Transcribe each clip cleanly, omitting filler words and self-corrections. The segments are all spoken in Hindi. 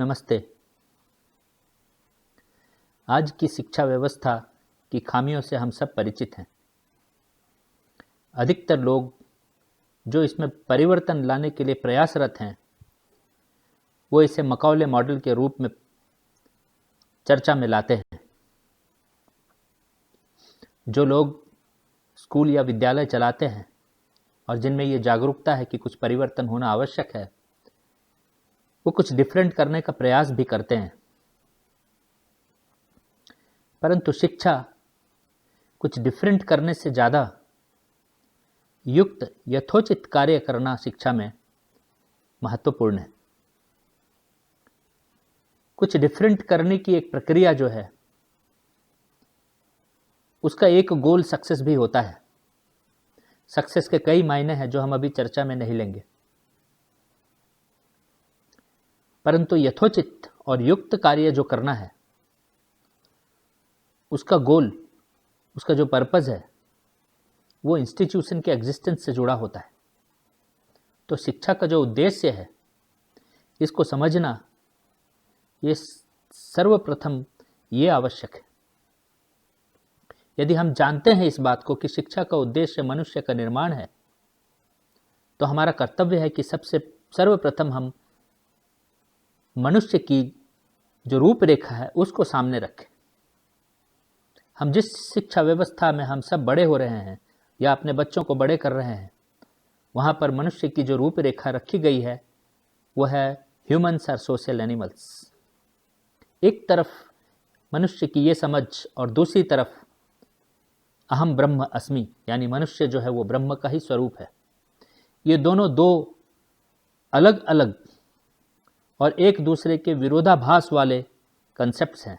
नमस्ते। आज की शिक्षा व्यवस्था की खामियों से हम सब परिचित हैं। अधिकतर लोग जो इसमें परिवर्तन लाने के लिए प्रयासरत हैं, वो इसे मकौले मॉडल के रूप में चर्चा में लाते हैं। जो लोग स्कूल या विद्यालय चलाते हैं और जिनमें ये जागरूकता है कि कुछ परिवर्तन होना आवश्यक है, वो कुछ डिफरेंट करने का प्रयास भी करते हैं। परंतु शिक्षा कुछ डिफरेंट करने से ज़्यादा युक्त यथोचित कार्य करना शिक्षा में महत्वपूर्ण है। कुछ डिफरेंट करने की एक प्रक्रिया जो है, उसका एक गोल सक्सेस भी होता है। सक्सेस के कई मायने हैं जो हम अभी चर्चा में नहीं लेंगे, परंतु यथोचित और युक्त कार्य जो करना है, उसका गोल, उसका जो पर्पस है, वो इंस्टीट्यूशन के एग्जिस्टेंस से जुड़ा होता है। तो शिक्षा का जो उद्देश्य है, इसको समझना ये सर्वप्रथम ये आवश्यक है। यदि हम जानते हैं इस बात को कि शिक्षा का उद्देश्य मनुष्य का निर्माण है, तो हमारा कर्तव्य है कि सर्वप्रथम हम मनुष्य की जो रूपरेखा है उसको सामने रखें। हम जिस शिक्षा व्यवस्था में हम सब बड़े हो रहे हैं या अपने बच्चों को बड़े कर रहे हैं, वहाँ पर मनुष्य की जो रूपरेखा रखी गई है वो है ह्यूमन्स आर सोशल एनिमल्स। एक तरफ मनुष्य की ये समझ और दूसरी तरफ अहम ब्रह्म अस्मि, यानी मनुष्य जो है वो ब्रह्म का ही स्वरूप है। ये दोनों दो अलग अलग और एक दूसरे के विरोधाभास वाले कंसेप्ट्स हैं।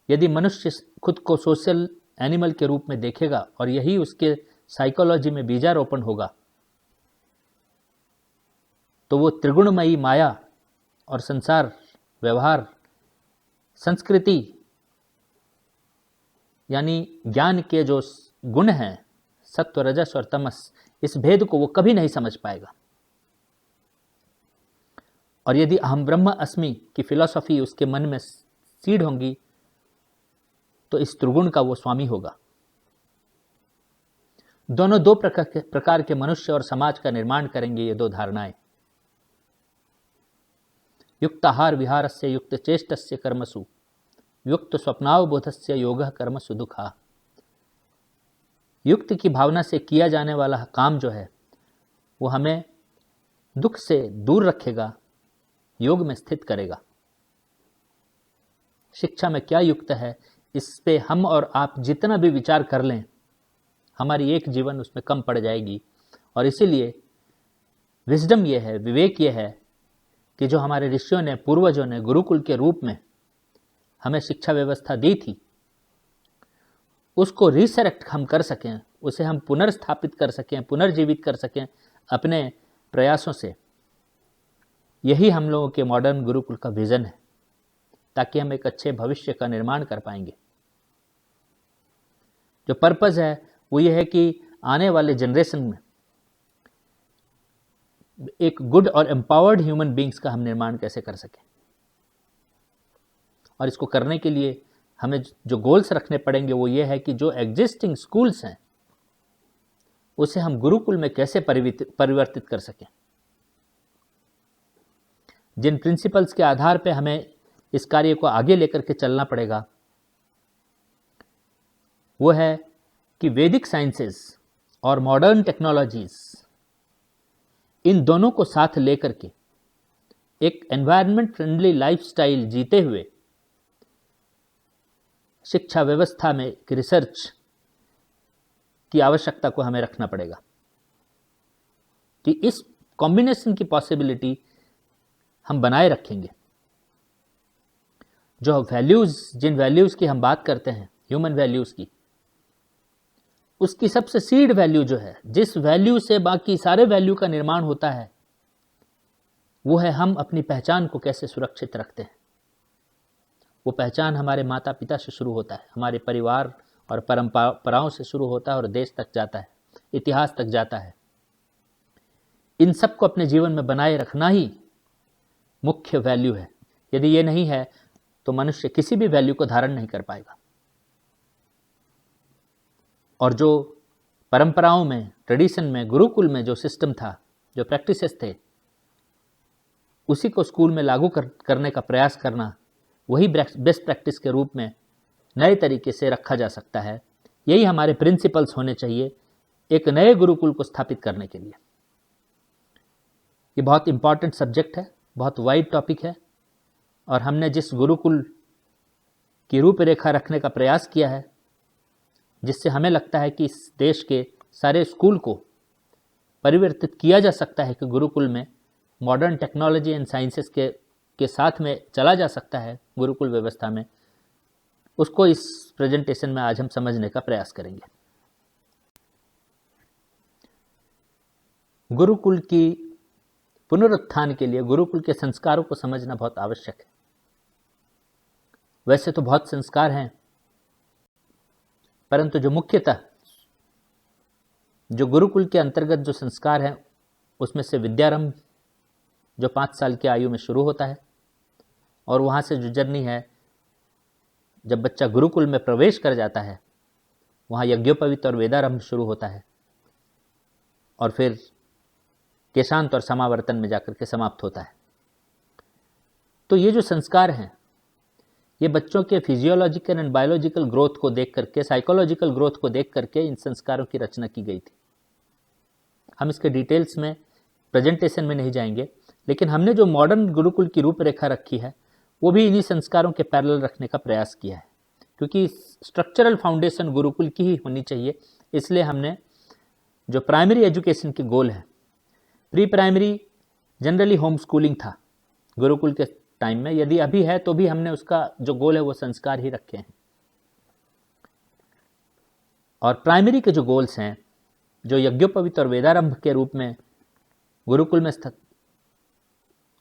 यदि मनुष्य खुद को सोशल एनिमल के रूप में देखेगा और यही उसके साइकोलॉजी में बीजारोपण होगा, तो वो त्रिगुणमयी माया और संसार, व्यवहार, संस्कृति यानी ज्ञान के जो गुण हैं, सत्व, रजस और तमस, इस भेद को वो कभी नहीं समझ पाएगा। और यदि अहम ब्रह्म अस्मि की फिलॉसफी उसके मन में सीड होंगी, तो इस त्रिगुण का वो स्वामी होगा। दोनों दो प्रकार के मनुष्य और समाज का निर्माण करेंगे ये दो धारणाएं। युक्ताहार विहारस्य युक्त चेष्टस्य कर्मसु युक्त स्वप्नावबोधस्य योगः कर्मसु दुःखः। युक्त की भावना से किया जाने वाला काम जो है वो हमें दुख से दूर रखेगा, योग में स्थित करेगा। शिक्षा में क्या युक्त है, इस पे हम और आप जितना भी विचार कर लें, हमारी एक जीवन उसमें कम पड़ जाएगी। और इसीलिए विजडम ये है, विवेक ये है कि जो हमारे ऋषियों ने, पूर्वजों ने गुरुकुल के रूप में हमें शिक्षा व्यवस्था दी थी, उसको रिसरेक्ट हम कर सकें, उसे हम पुनर्स्थापित कर सकें, पुनर्जीवित कर सकें अपने प्रयासों से। यही हम लोगों के मॉडर्न गुरुकुल का विजन है, ताकि हम एक अच्छे भविष्य का निर्माण कर पाएंगे। जो पर्पस है वो ये है कि आने वाले जनरेशन में एक गुड और एम्पावर्ड ह्यूमन बींग्स का हम निर्माण कैसे कर सकें। और इसको करने के लिए हमें जो गोल्स रखने पड़ेंगे वो ये है कि जो एग्जिस्टिंग स्कूल्स हैं उसे हम गुरुकुल में कैसे परिवर्तित कर सकें। जिन प्रिंसिपल्स के आधार पे हमें इस कार्य को आगे लेकर के चलना पड़ेगा वो है कि वैदिक साइंसेस और मॉडर्न टेक्नोलॉजीज, इन दोनों को साथ लेकर के एक एनवायरनमेंट फ्रेंडली लाइफस्टाइल जीते हुए शिक्षा व्यवस्था में एक रिसर्च की आवश्यकता को हमें रखना पड़ेगा कि इस कॉम्बिनेशन की पॉसिबिलिटी हम बनाए रखेंगे। जो वैल्यूज, जिन वैल्यूज की हम बात करते हैं, ह्यूमन वैल्यूज की, उसकी सबसे सीड वैल्यू जो है, जिस वैल्यू से बाकी सारे वैल्यू का निर्माण होता है, वो है हम अपनी पहचान को कैसे सुरक्षित रखते हैं। वो पहचान हमारे माता पिता से शुरू होता है, हमारे परिवार और परंपराओं से शुरू होता है और देश तक जाता है, इतिहास तक जाता है। इन सब को अपने जीवन में बनाए रखना ही मुख्य वैल्यू है। यदि ये नहीं है तो मनुष्य किसी भी वैल्यू को धारण नहीं कर पाएगा। और जो परंपराओं में, ट्रेडिशन में, गुरुकुल में जो सिस्टम था, जो प्रैक्टिसेस थे, उसी को स्कूल में लागू करने का प्रयास करना, वही बेस्ट प्रैक्टिस के रूप में नए तरीके से रखा जा सकता है। यही हमारे प्रिंसिपल्स होने चाहिए एक नए गुरुकुल को स्थापित करने के लिए। ये बहुत इंपॉर्टेंट सब्जेक्ट है, बहुत वाइड टॉपिक है, और हमने जिस गुरुकुल की रूपरेखा रखने का प्रयास किया है, जिससे हमें लगता है कि इस देश के सारे स्कूल को परिवर्तित किया जा सकता है कि गुरुकुल में मॉडर्न टेक्नोलॉजी एंड साइंसेस के साथ में चला जा सकता है गुरुकुल व्यवस्था में, उसको इस प्रेजेंटेशन में आज हम समझने का प्रयास करेंगे। गुरुकुल की पुनरुत्थान के लिए गुरुकुल के संस्कारों को समझना बहुत आवश्यक है। वैसे तो बहुत संस्कार हैं, परंतु जो मुख्यतः जो गुरुकुल के अंतर्गत जो संस्कार हैं, उसमें से विद्यारंभ जो 5 साल की आयु में शुरू होता है, और वहाँ से जो जर्नी है, जब बच्चा गुरुकुल में प्रवेश कर जाता है, वहाँ यज्ञोपवीत और वेदारंभ शुरू होता है, और फिर केशांत और समावर्तन में जाकर के समाप्त होता है। तो ये जो संस्कार हैं, ये बच्चों के फिजियोलॉजिकल एंड बायोलॉजिकल ग्रोथ को देख करके, साइकोलॉजिकल ग्रोथ को देख करके इन संस्कारों की रचना की गई थी। हम इसके डिटेल्स में प्रेजेंटेशन में नहीं जाएंगे, लेकिन हमने जो मॉडर्न गुरुकुल की रूपरेखा रखी है, वो भी इन्हीं संस्कारों के पैरेलल रखने का प्रयास किया है, क्योंकि स्ट्रक्चरल फाउंडेशन गुरुकुल की ही होनी चाहिए। इसलिए हमने जो प्राइमरी एजुकेशन के गोल है, pre primary generally home schooling था गुरुकुल के टाइम में, यदि अभी है तो भी हमने उसका जो गोल है वो संस्कार ही रखे हैं। और प्राइमरी के जो गोल्स हैं, जो यज्ञोपवीत और वेदारंभ के रूप में गुरुकुल में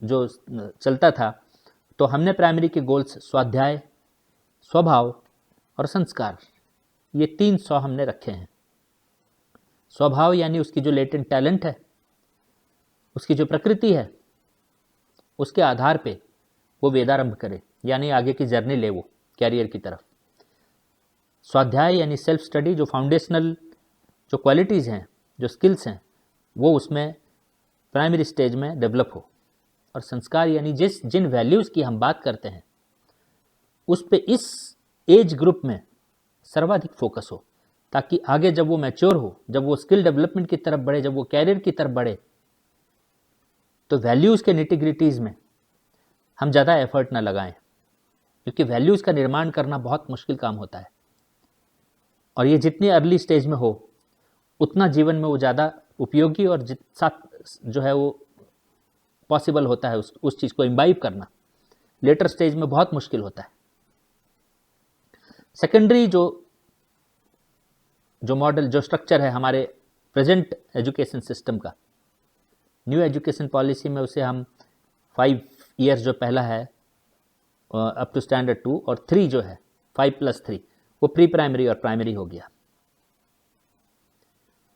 जो चलता था, तो हमने प्राइमरी के गोल्स स्वाध्याय, स्वभाव और संस्कार, ये 3 सौ हमने रखे हैं। स्वभाव यानी उसकी जो लेटेंट टैलेंट है, उसकी जो प्रकृति है, उसके आधार पे वो वेदारंभ करे, यानी आगे की जर्नी ले वो कैरियर की तरफ। स्वाध्याय यानी सेल्फ स्टडी, जो फाउंडेशनल जो क्वालिटीज़ हैं, जो स्किल्स हैं, वो उसमें प्राइमरी स्टेज में डेवलप हो। और संस्कार यानी जिन वैल्यूज़ की हम बात करते हैं, उस पे इस एज ग्रुप में सर्वाधिक फोकस हो, ताकि आगे जब वो मैच्योर हो, जब वो स्किल डेवलपमेंट की तरफ बढ़े, जब वो कैरियर की तरफ बढ़े, तो वैल्यूज़ के निटिग्रिटीज़ में हम ज़्यादा एफर्ट ना लगाएं, क्योंकि वैल्यूज़ का निर्माण करना बहुत मुश्किल काम होता है, और ये जितनी अर्ली स्टेज में हो उतना जीवन में वो ज़्यादा उपयोगी और साथ जो है वो पॉसिबल होता है उस चीज़ को इम्बाइब करना। लेटर स्टेज में बहुत मुश्किल होता है। सेकेंडरी जो मॉडल, जो स्ट्रक्चर है हमारे प्रेजेंट एजुकेशन सिस्टम का, न्यू एजुकेशन पॉलिसी में उसे हम 5 ईयर्स जो पहला है अप टू स्टैंडर्ड 2, और 3 जो है 5+3, वो प्री प्राइमरी और प्राइमरी हो गया।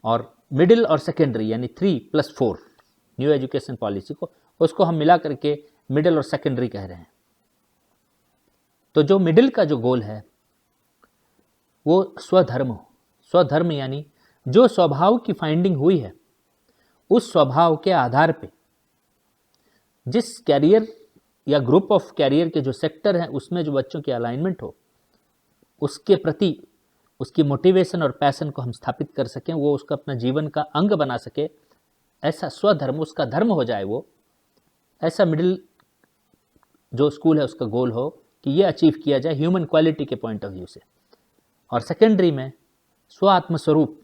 और मिडिल और सेकेंडरी यानी 3+4 न्यू एजुकेशन पॉलिसी को, उसको हम मिला करके मिडिल और सेकेंडरी कह रहे हैं। तो जो मिडिल का जो गोल है वो स्वधर्म हो। स्वधर्म यानी जो स्वभाव की फाइंडिंग हुई है, उस स्वभाव के आधार पे जिस कैरियर या ग्रुप ऑफ कैरियर के जो सेक्टर हैं, उसमें जो बच्चों की अलाइनमेंट हो, उसके प्रति उसकी मोटिवेशन और पैशन को हम स्थापित कर सकें, वो उसका अपना जीवन का अंग बना सके, ऐसा स्वधर्म उसका धर्म हो जाए वो, ऐसा मिडिल जो स्कूल है उसका गोल हो कि ये अचीव किया जाए ह्यूमन क्वालिटी के पॉइंट ऑफ व्यू से। और सेकेंडरी में स्व आत्मस्वरूप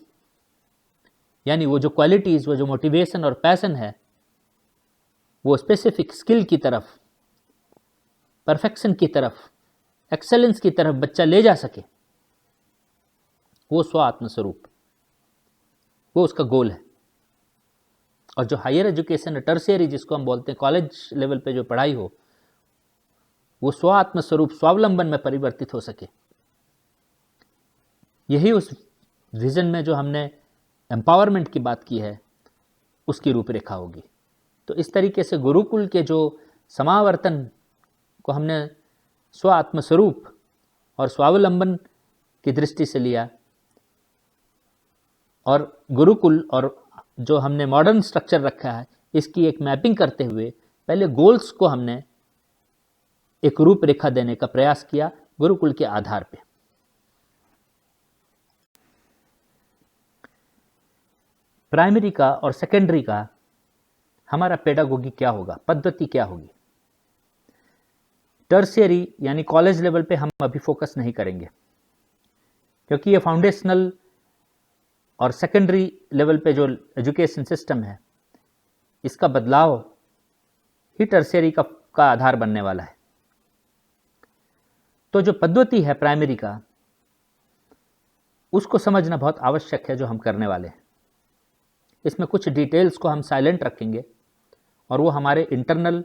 यानी वो जो क्वालिटीज़, वो जो मोटिवेशन और पैशन है, वो स्पेसिफिक स्किल की तरफ, परफेक्शन की तरफ, एक्सेलेंस की तरफ बच्चा ले जा सके, वो स्व आत्मस्वरूप, वो उसका गोल है। और जो हायर एजुकेशन, टर्शियरी जिसको हम बोलते हैं, कॉलेज लेवल पे जो पढ़ाई हो, वो स्व आत्मस्वरूप, स्वावलंबन में परिवर्तित हो सके, यही उस विजन में जो हमने एम्पावरमेंट की बात की है उसकी रूपरेखा होगी। तो इस तरीके से गुरुकुल के जो समावर्तन को हमने स्व आत्मस्वरूप और स्वावलंबन की दृष्टि से लिया, और गुरुकुल और जो हमने मॉडर्न स्ट्रक्चर रखा है इसकी एक मैपिंग करते हुए पहले गोल्स को हमने एक रूपरेखा देने का प्रयास किया गुरुकुल के आधार पे। प्राइमरी का और सेकेंडरी का हमारा पेडागोगी क्या होगा, पद्धति क्या होगी। टर्शियरी यानी कॉलेज लेवल पे हम अभी फोकस नहीं करेंगे, क्योंकि ये फाउंडेशनल और सेकेंडरी लेवल पे जो एजुकेशन सिस्टम है इसका बदलाव ही टर्शियरी का आधार बनने वाला है। तो जो पद्धति है प्राइमरी का, उसको समझना बहुत आवश्यक है जो हम करने वाले हैं। इसमें कुछ डिटेल्स को हम साइलेंट रखेंगे और वो हमारे इंटरनल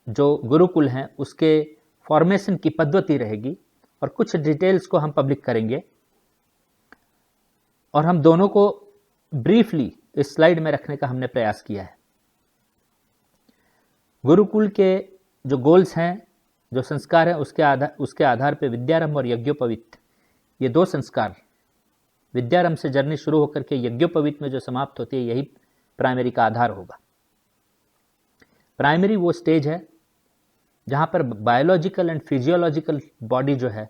जो गुरुकुल हैं उसके फॉर्मेशन की पद्धति रहेगी, और कुछ डिटेल्स को हम पब्लिक करेंगे। और हम दोनों को ब्रीफली इस स्लाइड में रखने का हमने प्रयास किया है। गुरुकुल के जो गोल्स हैं, जो संस्कार हैं, उसके आधार पे विद्यारंभ और यज्ञोपवीत, ये दो संस्कार, विद्यारंभ से जर्नी शुरू होकर के यज्ञोपवीत में जो समाप्त होती है, यही प्राइमरी का आधार होगा। प्राइमरी वो स्टेज है जहाँ पर बायोलॉजिकल एंड फिजियोलॉजिकल बॉडी जो है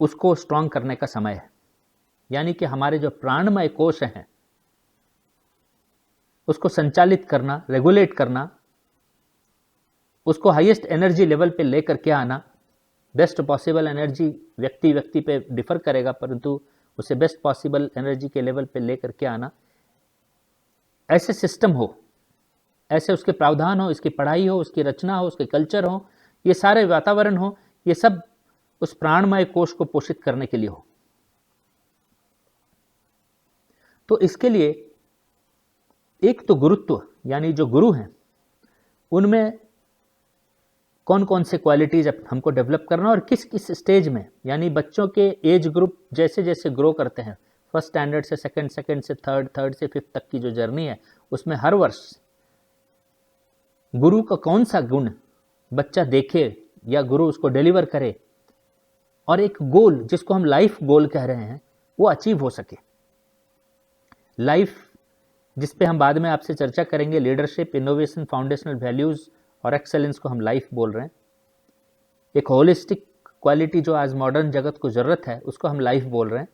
उसको स्ट्रॉन्ग करने का समय है, यानी कि हमारे जो प्राणमय कोश हैं उसको संचालित करना, रेगुलेट करना, उसको हाईएस्ट एनर्जी लेवल पे लेकर के आना। बेस्ट पॉसिबल एनर्जी व्यक्ति पे डिफर करेगा, परंतु उसे बेस्ट पॉसिबल एनर्जी के लेवल पे लेकर के आना। ऐसे सिस्टम हो, ऐसे उसके प्रावधान हो, इसकी पढ़ाई हो, उसकी रचना हो, उसके कल्चर हो, ये सारे वातावरण हो, ये सब उस प्राणमय कोश को पोषित करने के लिए हो। तो इसके लिए एक तो गुरुत्व, यानी जो गुरु हैं उनमें कौन कौन से क्वालिटीज हमको डेवलप करना और किस किस स्टेज में, यानी बच्चों के एज ग्रुप जैसे जैसे ग्रो करते हैं, फर्स्ट स्टैंडर्ड से सेकंड, सेकंड से थर्ड, थर्ड से फिफ्थ तक की जो जर्नी है, उसमें हर वर्ष गुरु का कौन सा गुण बच्चा देखे या गुरु उसको डिलीवर करे, और एक गोल जिसको हम लाइफ गोल कह रहे हैं वो अचीव हो सके। लाइफ जिस पे हम बाद में आपसे चर्चा करेंगे, लीडरशिप, इनोवेशन, फाउंडेशनल वैल्यूज और एक्सेलेंस को हम लाइफ बोल रहे हैं। एक होलिस्टिक क्वालिटी जो आज मॉडर्न जगत को जरूरत है उसको हम लाइफ बोल रहे हैं,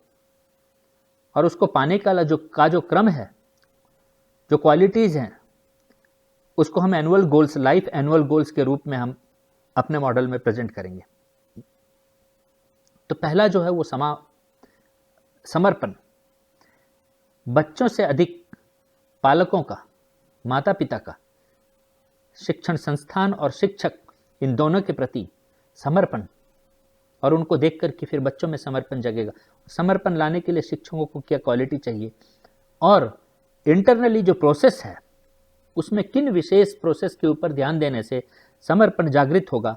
और उसको पाने का जो क्रम है, जो क्वालिटीज हैं, उसको हम annual goals, life annual goals के रूप में हम अपने मॉडल में प्रेजेंट करेंगे। तो पहला जो है वो समर्पण। बच्चों से अधिक पालकों का, माता पिता का, शिक्षण संस्थान और शिक्षक, इन दोनों के प्रति समर्पण, और उनको देख कर के फिर बच्चों में समर्पण जगेगा। समर्पण लाने के लिए शिक्षकों को क्या क्वालिटी चाहिए, और इंटरनली जो प्रोसेस है उसमें किन विशेष प्रोसेस के ऊपर ध्यान देने से समर्पण जागृत होगा,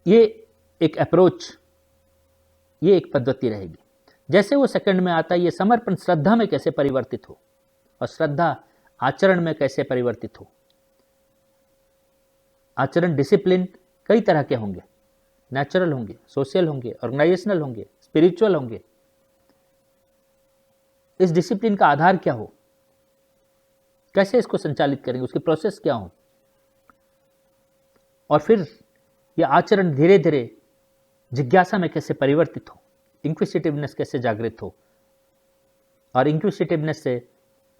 ये एक अप्रोच, ये एक पद्धति रहेगी। जैसे वो सेकंड में आता है, ये समर्पण श्रद्धा में कैसे परिवर्तित हो और श्रद्धा आचरण में कैसे परिवर्तित हो। आचरण डिसिप्लिन कई तरह के होंगे, नेचुरल होंगे, सोशल होंगे, ऑर्गेनाइजेशनल होंगे, स्पिरिचुअल होंगे। इस डिसिप्लिन का आधार क्या हो, कैसे इसको संचालित करेंगे, उसकी प्रोसेस क्या हो, और फिर यह आचरण धीरे धीरे जिज्ञासा में कैसे परिवर्तित हो, इंक्विसिटिवनेस कैसे जागृत हो, और इंक्विसिटिवनेस से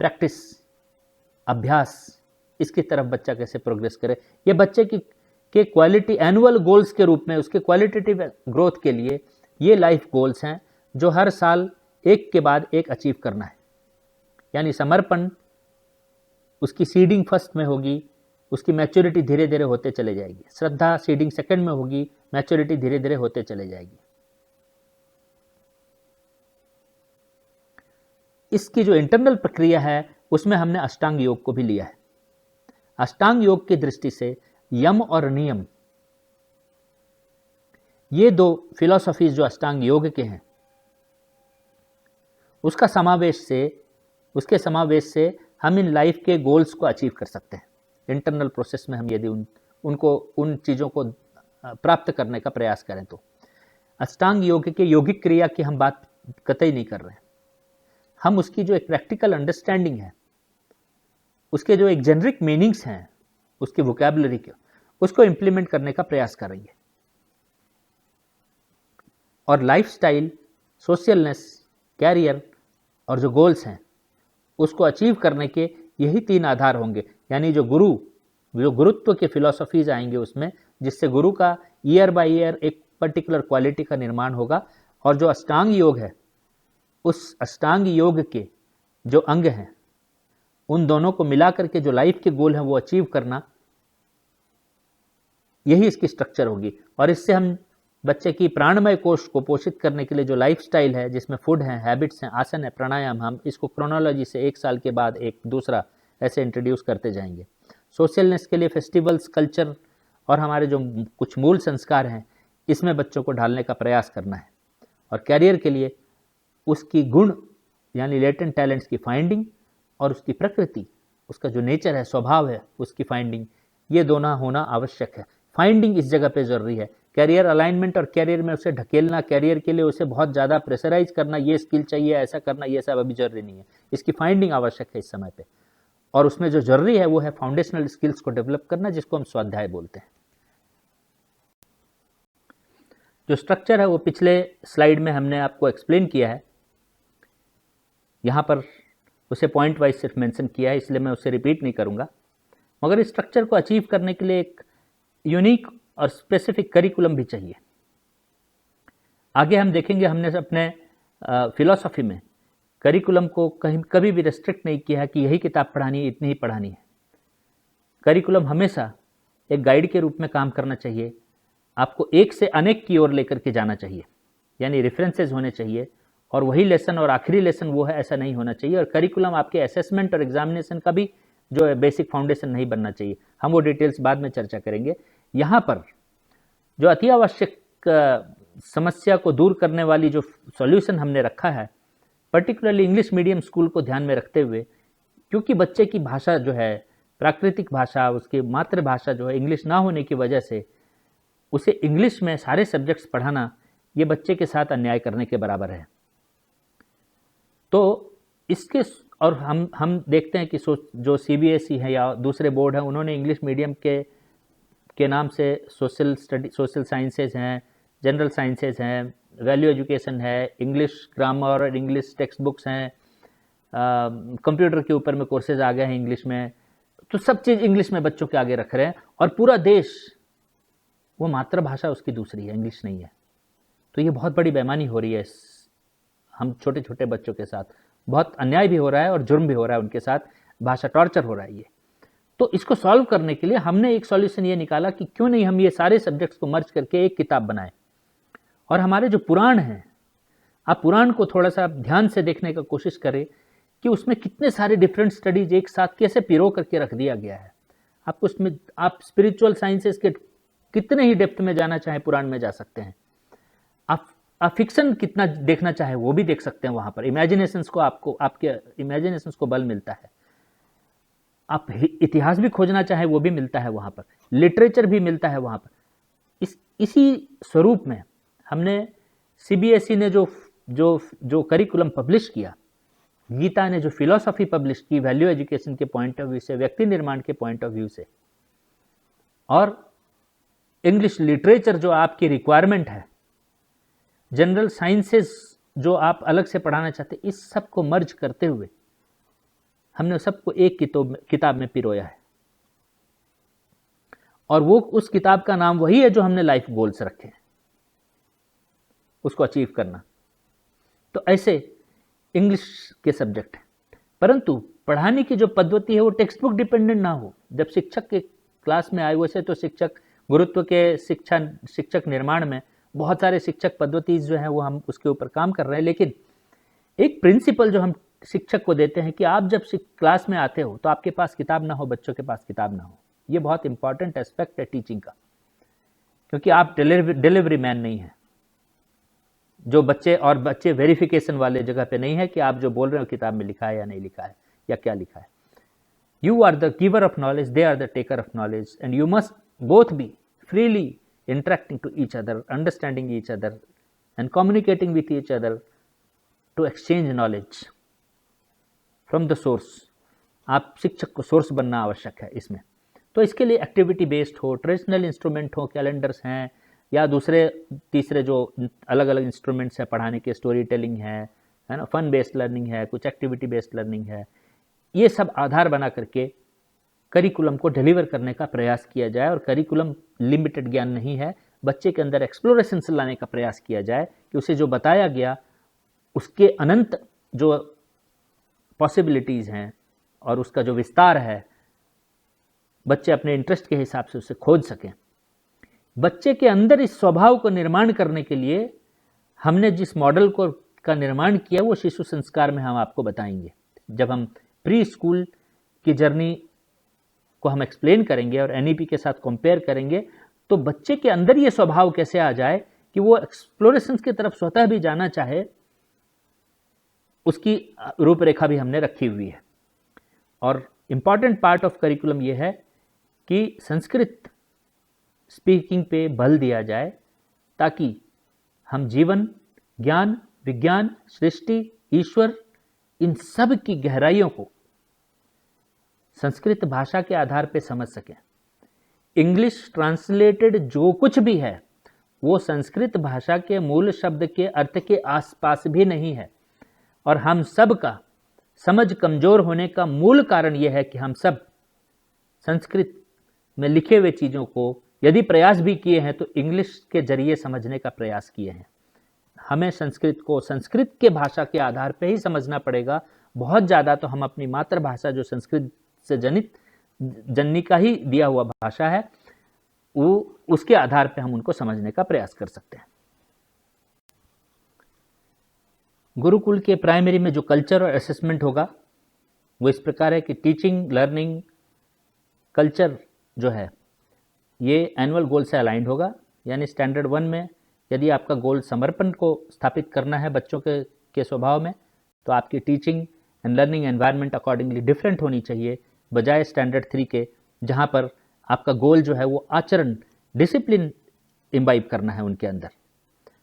प्रैक्टिस, अभ्यास, इसकी तरफ बच्चा कैसे प्रोग्रेस करे। ये बच्चे के क्वालिटी एनुअल गोल्स के रूप में, उसके क्वालिटेटिव ग्रोथ के लिए ये लाइफ गोल्स हैं जो हर साल एक के बाद एक अचीव करना है। यानी समर्पण, उसकी सीडिंग फर्स्ट में होगी, उसकी मैच्योरिटी धीरे धीरे होते चले जाएगी। श्रद्धा सीडिंग सेकंड में होगी, मैच्योरिटी धीरे धीरे होते चले जाएगी। इसकी जो इंटरनल प्रक्रिया है उसमें हमने अष्टांग योग को भी लिया है। अष्टांग योग की दृष्टि से यम और नियम, ये दो फिलॉसफीज जो अष्टांग योग के हैं, उसके समावेश से हम इन लाइफ के गोल्स को अचीव कर सकते हैं। इंटरनल प्रोसेस में हम यदि उन चीज़ों को प्राप्त करने का प्रयास करें तो अष्टांग योग के योगिक क्रिया की हम बात कतई नहीं कर रहे हैं। हम उसकी जो एक प्रैक्टिकल अंडरस्टैंडिंग है, उसके जो एक जेनरिक मीनिंग्स हैं, उसकी वोकैबुलरी के, उसको इंप्लीमेंट करने का प्रयास करेंगे। और लाइफस्टाइल, सोशलनेस, कैरियर और जो गोल्स हैं उसको अचीव करने के यही 3 आधार होंगे। यानी जो गुरुत्व के फिलॉसफीज आएंगे उसमें, जिससे गुरु का ईयर बाय ईयर एक पर्टिकुलर क्वालिटी का निर्माण होगा। और जो अष्टांग योग है, उस अष्टांग योग के जो अंग हैं, उन दोनों को मिलाकर के जो लाइफ के गोल हैं वो अचीव करना, यही इसकी स्ट्रक्चर होगी। और इससे हम बच्चे की प्राणमय कोश को पोषित करने के लिए जो लाइफस्टाइल है, जिसमें फूड है, हैबिट्स हैं, आसन है, प्राणायाम, हम इसको क्रोनोलॉजी से 1 साल के बाद एक दूसरा ऐसे इंट्रोड्यूस करते जाएंगे। सोशलनेस के लिए फेस्टिवल्स, कल्चर और हमारे जो कुछ मूल संस्कार हैं, इसमें बच्चों को ढालने का प्रयास करना है। और कैरियर के लिए उसकी गुण यानी लेटेंट टैलेंट्स की फाइंडिंग और उसकी प्रकृति, उसका जो नेचर है, स्वभाव है, उसकी फाइंडिंग, ये दोनों होना आवश्यक है। फाइंडिंग इस जगह पे जरूरी है। कैरियर अलाइनमेंट और कैरियर में उसे ढकेलना, कैरियर के लिए उसे बहुत ज़्यादा प्रेशराइज करना, ये स्किल चाहिए, ऐसा करना, ये सब अभी जरूरी नहीं है। इसकी फाइंडिंग आवश्यक है इस समय पे। और उसमें जो जरूरी है वो है फाउंडेशनल स्किल्स को डेवलप करना, जिसको हम स्वाध्याय बोलते हैं। जो स्ट्रक्चर है वो पिछले स्लाइड में हमने आपको एक्सप्लेन किया है। यहाँ पर उसे पॉइंट वाइज सिर्फ मेंशन किया है, इसलिए मैं उसे रिपीट नहीं करूँगा। मगर इस स्ट्रक्चर को अचीव करने के लिए एक यूनिक और स्पेसिफिक करिकुलम भी चाहिए। आगे हम देखेंगे, हमने अपने फिलॉसफी में करिकुलम को कभी भी रेस्ट्रिक्ट नहीं किया है कि यही किताब पढ़ानी है, इतनी ही पढ़ानी है। करिकुलम हमेशा एक गाइड के रूप में काम करना चाहिए। आपको एक से अनेक की ओर लेकर के जाना चाहिए, यानी रेफरेंसेस होने चाहिए, और वही लेसन और आखिरी लेसन वो है, ऐसा नहीं होना चाहिए। और करिकुलम आपके असेसमेंट और एग्जामिनेशन का भी जो है बेसिक फाउंडेशन नहीं बनना चाहिए। हम वो डिटेल्स बाद में चर्चा करेंगे। यहाँ पर जो अति आवश्यक समस्या को दूर करने वाली जो सॉल्यूशन हमने रखा है, पर्टिकुलरली इंग्लिश मीडियम स्कूल को ध्यान में रखते हुए, क्योंकि बच्चे की भाषा जो है, प्राकृतिक भाषा, उसकी मातृभाषा जो है इंग्लिश ना होने की वजह से उसे इंग्लिश में सारे सब्जेक्ट्स पढ़ाना, ये बच्चे के साथ अन्याय करने के बराबर है। तो इसके और हम देखते हैं कि जो सीबीएसई है या दूसरे बोर्ड हैं, उन्होंने इंग्लिश मीडियम के नाम से सोशल साइंसेज हैं, जनरल साइंसेज हैं, वैल्यू एजुकेशन है, इंग्लिश ग्रामर और इंग्लिश टेक्स्ट बुक्स हैं, कंप्यूटर के ऊपर में कोर्सेज आ गए हैं इंग्लिश में। तो सब चीज़ इंग्लिश में बच्चों के आगे रख रहे हैं, और पूरा देश वो मातृभाषा उसकी दूसरी है, इंग्लिश नहीं है। तो ये बहुत बड़ी बेईमानी हो रही है हम छोटे छोटे बच्चों के साथ। बहुत अन्याय भी हो रहा है और जुर्म भी हो रहा है उनके साथ, भाषा टॉर्चर हो रहा है ये। तो इसको सॉल्व करने के लिए हमने एक सॉल्यूशन ये निकाला कि क्यों नहीं हम ये सारे सब्जेक्ट्स को मर्ज करके एक किताब बनाएं। और हमारे जो पुराण हैं, आप पुराण को थोड़ा सा ध्यान से देखने का कोशिश करें कि उसमें कितने सारे डिफरेंट स्टडीज एक साथ कैसे पिरो करके रख दिया गया है। आपको उसमें, आप स्पिरिचुअल साइंसेस के कितने ही डेप्थ में जाना चाहे पुराण में जा सकते हैं। आप फिक्शन कितना देखना चाहे वो भी देख सकते हैं वहाँ पर। इमेजिनेशंस को आपके इमेजिनेशंस को बल मिलता है। आप इतिहास भी खोजना चाहे वो भी मिलता है वहाँ पर, लिटरेचर भी मिलता है वहाँ पर। इसी स्वरूप में हमने सीबीएसई ने जो करिकुलम पब्लिश किया, गीता ने जो फिलॉसफी पब्लिश की वैल्यू एजुकेशन के पॉइंट ऑफ व्यू से, व्यक्ति निर्माण के पॉइंट ऑफ व्यू से, और इंग्लिश लिटरेचर जो आपकी रिक्वायरमेंट है, जनरल साइंसेस जो आप अलग से पढ़ाना चाहते, इस सब को मर्ज करते हुए हमने सबको एक किताब में पिरोया है। और वो उस किताब का नाम वही है जो हमने लाइफ गोल्स रखे हैं, उसको अचीव करना। तो ऐसे इंग्लिश के सब्जेक्ट हैं, परंतु पढ़ाने की जो पद्धति है वो टेक्स्ट बुक डिपेंडेंट ना हो। जब शिक्षक के क्लास में आए, वैसे तो शिक्षक गुरुत्व के शिक्षक निर्माण में बहुत सारे शिक्षक पद्धति जो है वो हम उसके ऊपर काम कर रहे हैं, लेकिन एक प्रिंसिपल जो हम शिक्षक को देते हैं कि आप जब क्लास में आते हो तो आपके पास किताब ना हो, बच्चों के पास किताब ना हो। ये बहुत इंपॉर्टेंट एस्पेक्ट है टीचिंग का, क्योंकि आप डिलीवरी मैन नहीं है। जो बच्चे वेरिफिकेशन वाले जगह पे नहीं है कि आप जो बोल रहे हो किताब में लिखा है या नहीं लिखा है या क्या लिखा है। You are the giver of knowledge, they are the taker of knowledge, and you must both be freely interacting to each other, understanding each other, and communicating with each other to exchange knowledge from the source. आप शिक्षक को सोर्स बनना आवश्यक है इसमें। तो इसके लिए एक्टिविटी बेस्ड हो, ट्रेडिशनल इंस्ट्रूमेंट हो, कैलेंडर्स हैं, या दूसरे तीसरे जो अलग अलग इंस्ट्रूमेंट्स हैं पढ़ाने के, स्टोरी टेलिंग है ना, फन बेस्ड लर्निंग है, कुछ एक्टिविटी बेस्ड लर्निंग है, ये सब आधार बना करके करिकुलम को डिलीवर करने का प्रयास किया जाए। और करिकुलम लिमिटेड ज्ञान नहीं है, बच्चे के अंदर एक्सप्लोरेशन से लाने का प्रयास किया जाए कि उसे जो बताया गया उसके अनंत जो पॉसिबिलिटीज़ हैं और उसका जो विस्तार है, बच्चे अपने इंटरेस्ट के हिसाब से उसे खोज सकें। बच्चे के अंदर इस स्वभाव को निर्माण करने के लिए हमने जिस मॉडल का निर्माण किया वो शिशु संस्कार में हम आपको बताएंगे। जब हम प्री स्कूल की जर्नी को हम एक्सप्लेन करेंगे और एनईपी के साथ कंपेयर करेंगे, तो बच्चे के अंदर ये स्वभाव कैसे आ जाए कि वो एक्सप्लोरेशंस की तरफ स्वतः भी जाना चाहे, उसकी रूपरेखा भी हमने रखी हुई है। और इम्पॉर्टेंट पार्ट ऑफ करिकुलम ये है कि संस्कृत स्पीकिंग पे बल दिया जाए ताकि हम जीवन, ज्ञान, विज्ञान, सृष्टि, ईश्वर, इन सब की गहराइयों को संस्कृत भाषा के आधार पे समझ सकें। इंग्लिश ट्रांसलेटेड जो कुछ भी है वो संस्कृत भाषा के मूल शब्द के अर्थ के आसपास भी नहीं है। और हम सब का समझ कमजोर होने का मूल कारण यह है कि हम सब संस्कृत में लिखे हुए चीज़ों को यदि प्रयास भी किए हैं तो इंग्लिश के जरिए समझने का प्रयास किए हैं। हमें संस्कृत को संस्कृत के भाषा के आधार पर ही समझना पड़ेगा। बहुत ज़्यादा तो हम अपनी मातृभाषा जो संस्कृत से जननी का ही दिया हुआ भाषा है, वो उसके आधार पर हम उनको समझने का प्रयास कर सकते हैं। गुरुकुल के प्राइमरी में जो कल्चर और असेसमेंट होगा वो इस प्रकार है कि टीचिंग, लर्निंग, कल्चर जो है ये एनुअल गोल से अलाइंड होगा। यानी स्टैंडर्ड 1 में यदि आपका गोल समर्पण को स्थापित करना है बच्चों के स्वभाव में, तो आपकी teaching and learning environment accordingly different होनी चाहिए, बजाय स्टैंडर्ड 3 के जहाँ पर आपका गोल जो है वो आचरण, डिसिप्लिन इम्बाइब करना है उनके अंदर।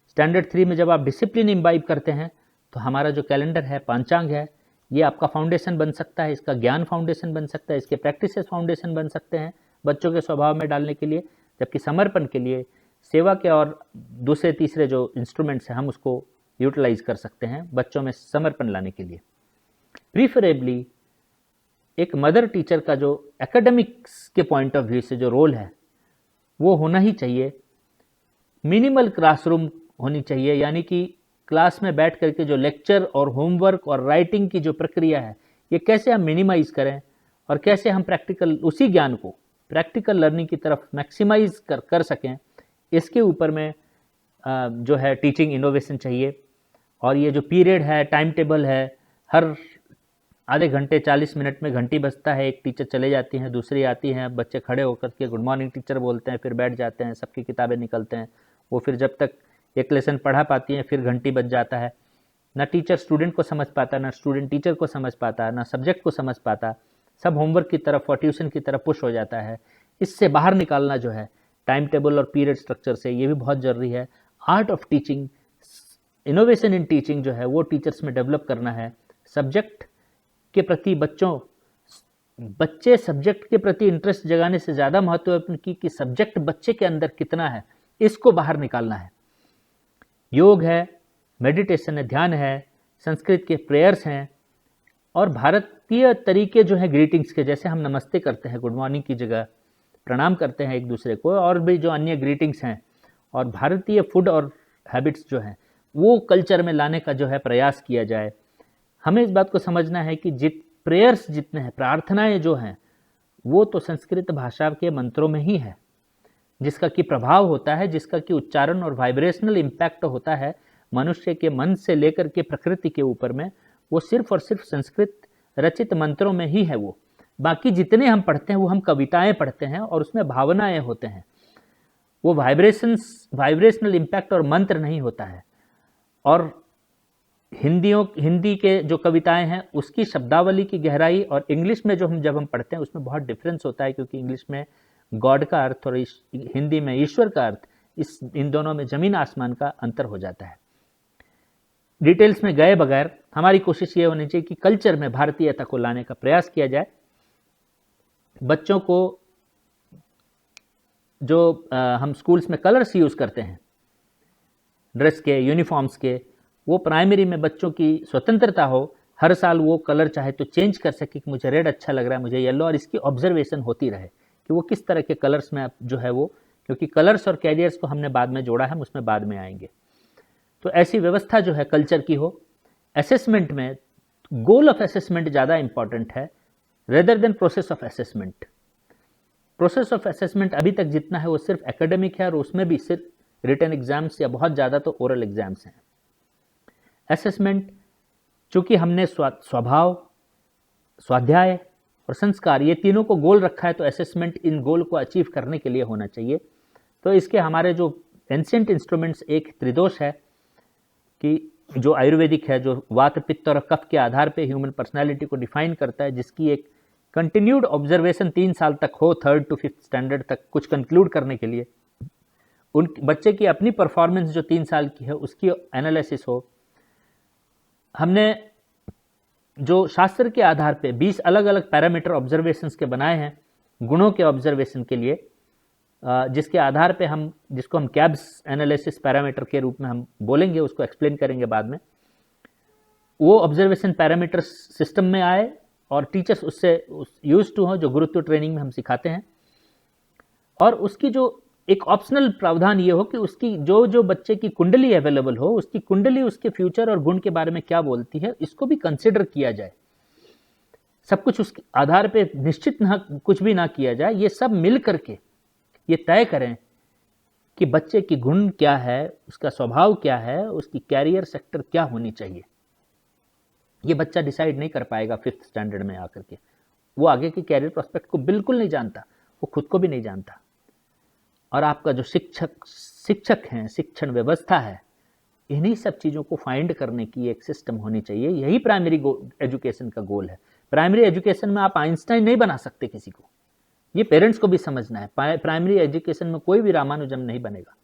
स्टैंडर्ड 3 में जब आप डिसिप्लिन इम्बाइब करते हैं तो हमारा जो कैलेंडर है, पांचांग है, ये आपका फाउंडेशन बन सकता है, इसका ज्ञान फाउंडेशन बन सकता है, इसके प्रैक्टिसेस फाउंडेशन बन सकते हैं बच्चों के स्वभाव में डालने के लिए। जबकि समर्पण के लिए सेवा के और दूसरे तीसरे जो इंस्ट्रूमेंट्स हैं हम उसको यूटिलाइज कर सकते हैं बच्चों में समर्पण लाने के लिए। प्रीफरेबली एक मदर टीचर का जो एकेडमिक्स के पॉइंट ऑफ व्यू से जो रोल है वो होना ही चाहिए। मिनिमल क्लासरूम होनी चाहिए, यानी कि क्लास में बैठ करके जो लेक्चर और होमवर्क और राइटिंग की जो प्रक्रिया है ये कैसे हम मिनिमाइज करें और कैसे हम प्रैक्टिकल उसी ज्ञान को प्रैक्टिकल लर्निंग की तरफ मैक्सिमाइज कर सकें, इसके ऊपर में जो है टीचिंग इनोवेशन चाहिए। और ये जो पीरियड है, टाइम टेबल है, हर आधे घंटे 40 मिनट में घंटी बजता है, एक टीचर चले जाती हैं, दूसरी आती हैं, बच्चे खड़े होकर के गुड मॉर्निंग टीचर बोलते हैं, फिर बैठ जाते हैं, सबकी किताबें निकलते हैं, वो फिर जब तक एक लेसन पढ़ा पाती हैं फिर घंटी बज जाता है। ना टीचर स्टूडेंट को समझ पाता, ना स्टूडेंट टीचर को समझ पाता, ना सब्जेक्ट को समझ पाता, सब होमवर्क की तरफ और ट्यूशन की तरफ पुश हो जाता है। इससे बाहर निकालना जो है टाइम टेबल और पीरियड स्ट्रक्चर से, ये भी बहुत ज़रूरी है। Art of teaching, innovation in teaching जो है वो टीचर्स में डेवलप करना है। सब्जेक्ट के प्रति बच्चे सब्जेक्ट के प्रति इंटरेस्ट जगाने से ज़्यादा महत्वपूर्ण कि सब्जेक्ट बच्चे के अंदर कितना है, इसको बाहर निकालना है। योग है, मेडिटेशन है, ध्यान है, संस्कृत के प्रेयर्स हैं, और भारतीय तरीके जो हैं ग्रीटिंग्स के, जैसे हम नमस्ते करते हैं गुड मॉर्निंग की जगह, प्रणाम करते हैं एक दूसरे को, और भी जो अन्य ग्रीटिंग्स हैं, और भारतीय फूड और हैबिट्स जो हैं वो कल्चर में लाने का जो है प्रयास किया जाए। हमें इस बात को समझना है कि प्रेयर्स जितने हैं, प्रार्थनाएं जो हैं, वो तो संस्कृत भाषा के मंत्रों में ही है, जिसका कि प्रभाव होता है, जिसका कि उच्चारण और वाइब्रेशनल इम्पैक्ट होता है मनुष्य के मन से लेकर के प्रकृति के ऊपर में, वो सिर्फ और सिर्फ संस्कृत रचित मंत्रों में ही है। वो बाकी जितने हम पढ़ते हैं वो हम कविताएं पढ़ते हैं और उसमें भावनाएं होते हैं, वो वाइब्रेशनल इम्पैक्ट और मंत्र नहीं होता है। और हिंदी के जो कविताएं हैं उसकी शब्दावली की गहराई और इंग्लिश में जब हम पढ़ते हैं उसमें बहुत डिफरेंस होता है, क्योंकि इंग्लिश में गॉड का अर्थ और हिंदी में ईश्वर का अर्थ, इन दोनों में जमीन आसमान का अंतर हो जाता है। डिटेल्स में गए बगैर हमारी कोशिश ये होनी चाहिए कि कल्चर में भारतीयता को लाने का प्रयास किया जाए। बच्चों को जो हम स्कूल्स में कलर्स यूज़ करते हैं ड्रेस के, यूनिफॉर्म्स के, वो प्राइमरी में बच्चों की स्वतंत्रता हो, हर साल वो कलर चाहे तो चेंज कर सके कि मुझे रेड अच्छा लग रहा है, मुझे येलो, और इसकी ऑब्जर्वेशन होती रहे कि वो किस तरह के कलर्स में जो है वो, क्योंकि कलर्स और कैरियर्स को हमने बाद में जोड़ा है, हम उसमें बाद में आएंगे। तो ऐसी व्यवस्था जो है कल्चर की हो। असेसमेंट में गोल ऑफ असेसमेंट ज़्यादा इंपॉर्टेंट है rather than process of assessment. Process of assessment अभी तक जितना है वो सिर्फ एकेडमिक है, और उसमें भी सिर्फ रिटन एग्जाम्स या बहुत ज़्यादा तो ओरल एग्जाम्स हैं। असेसमेंट चूंकि हमने स्वभाव, स्वाध्याय और संस्कार ये तीनों को गोल रखा है, तो असेसमेंट इन गोल को अचीव करने के लिए होना चाहिए। तो इसके हमारे जो एंशिएंट इंस्ट्रूमेंट्स, एक त्रिदोष है कि जो आयुर्वेदिक है, जो वात पित्त और कफ के आधार पे ह्यूमन पर्सनालिटी को डिफाइन करता है, जिसकी एक कंटिन्यूड ऑब्जर्वेशन 3 साल तक हो, 3rd to 5th स्टैंडर्ड तक कुछ कंक्लूड करने के लिए, उन बच्चे की अपनी परफॉर्मेंस जो 3 साल की है उसकी एनालिसिस हो। हमने जो शास्त्र के आधार पे 20 अलग अलग पैरामीटर ऑब्जर्वेशंस के बनाए हैं गुणों के ऑब्जर्वेशन के लिए, जिसके आधार पे हम, जिसको हम कैब्स एनालिसिस पैरामीटर के रूप में हम बोलेंगे, उसको एक्सप्लेन करेंगे बाद में, वो ऑब्जर्वेशन पैरामीटर सिस्टम में आए और टीचर्स उससे यूज टू हो, जो गुरुत्व ट्रेनिंग में हम सिखाते हैं। और उसकी जो एक ऑप्शनल प्रावधान ये हो कि उसकी जो बच्चे की कुंडली अवेलेबल हो, उसकी कुंडली उसके फ्यूचर और गुण के बारे में क्या बोलती है, इसको भी कंसिडर किया जाए। सब कुछ उसके आधार पे निश्चित ना कुछ भी ना किया जाए, ये सब मिल करके ये तय करें कि बच्चे की गुण क्या है, उसका स्वभाव क्या है, उसकी कैरियर सेक्टर क्या होनी चाहिए। ये बच्चा डिसाइड नहीं कर पाएगा 5th स्टैंडर्ड में आकर के। वो आगे की कैरियर प्रोस्पेक्ट को बिल्कुल नहीं जानता, वो खुद को भी नहीं जानता। और आपका जो शिक्षक हैं, शिक्षण व्यवस्था है, इन्हीं सब चीज़ों को फाइंड करने की एक सिस्टम होनी चाहिए। यही प्राइमरी एजुकेशन का गोल है। प्राइमरी एजुकेशन में आप आइंस्टाइन नहीं बना सकते किसी को, ये पेरेंट्स को भी समझना है। प्राइमरी एजुकेशन में कोई भी रामानुजन नहीं बनेगा,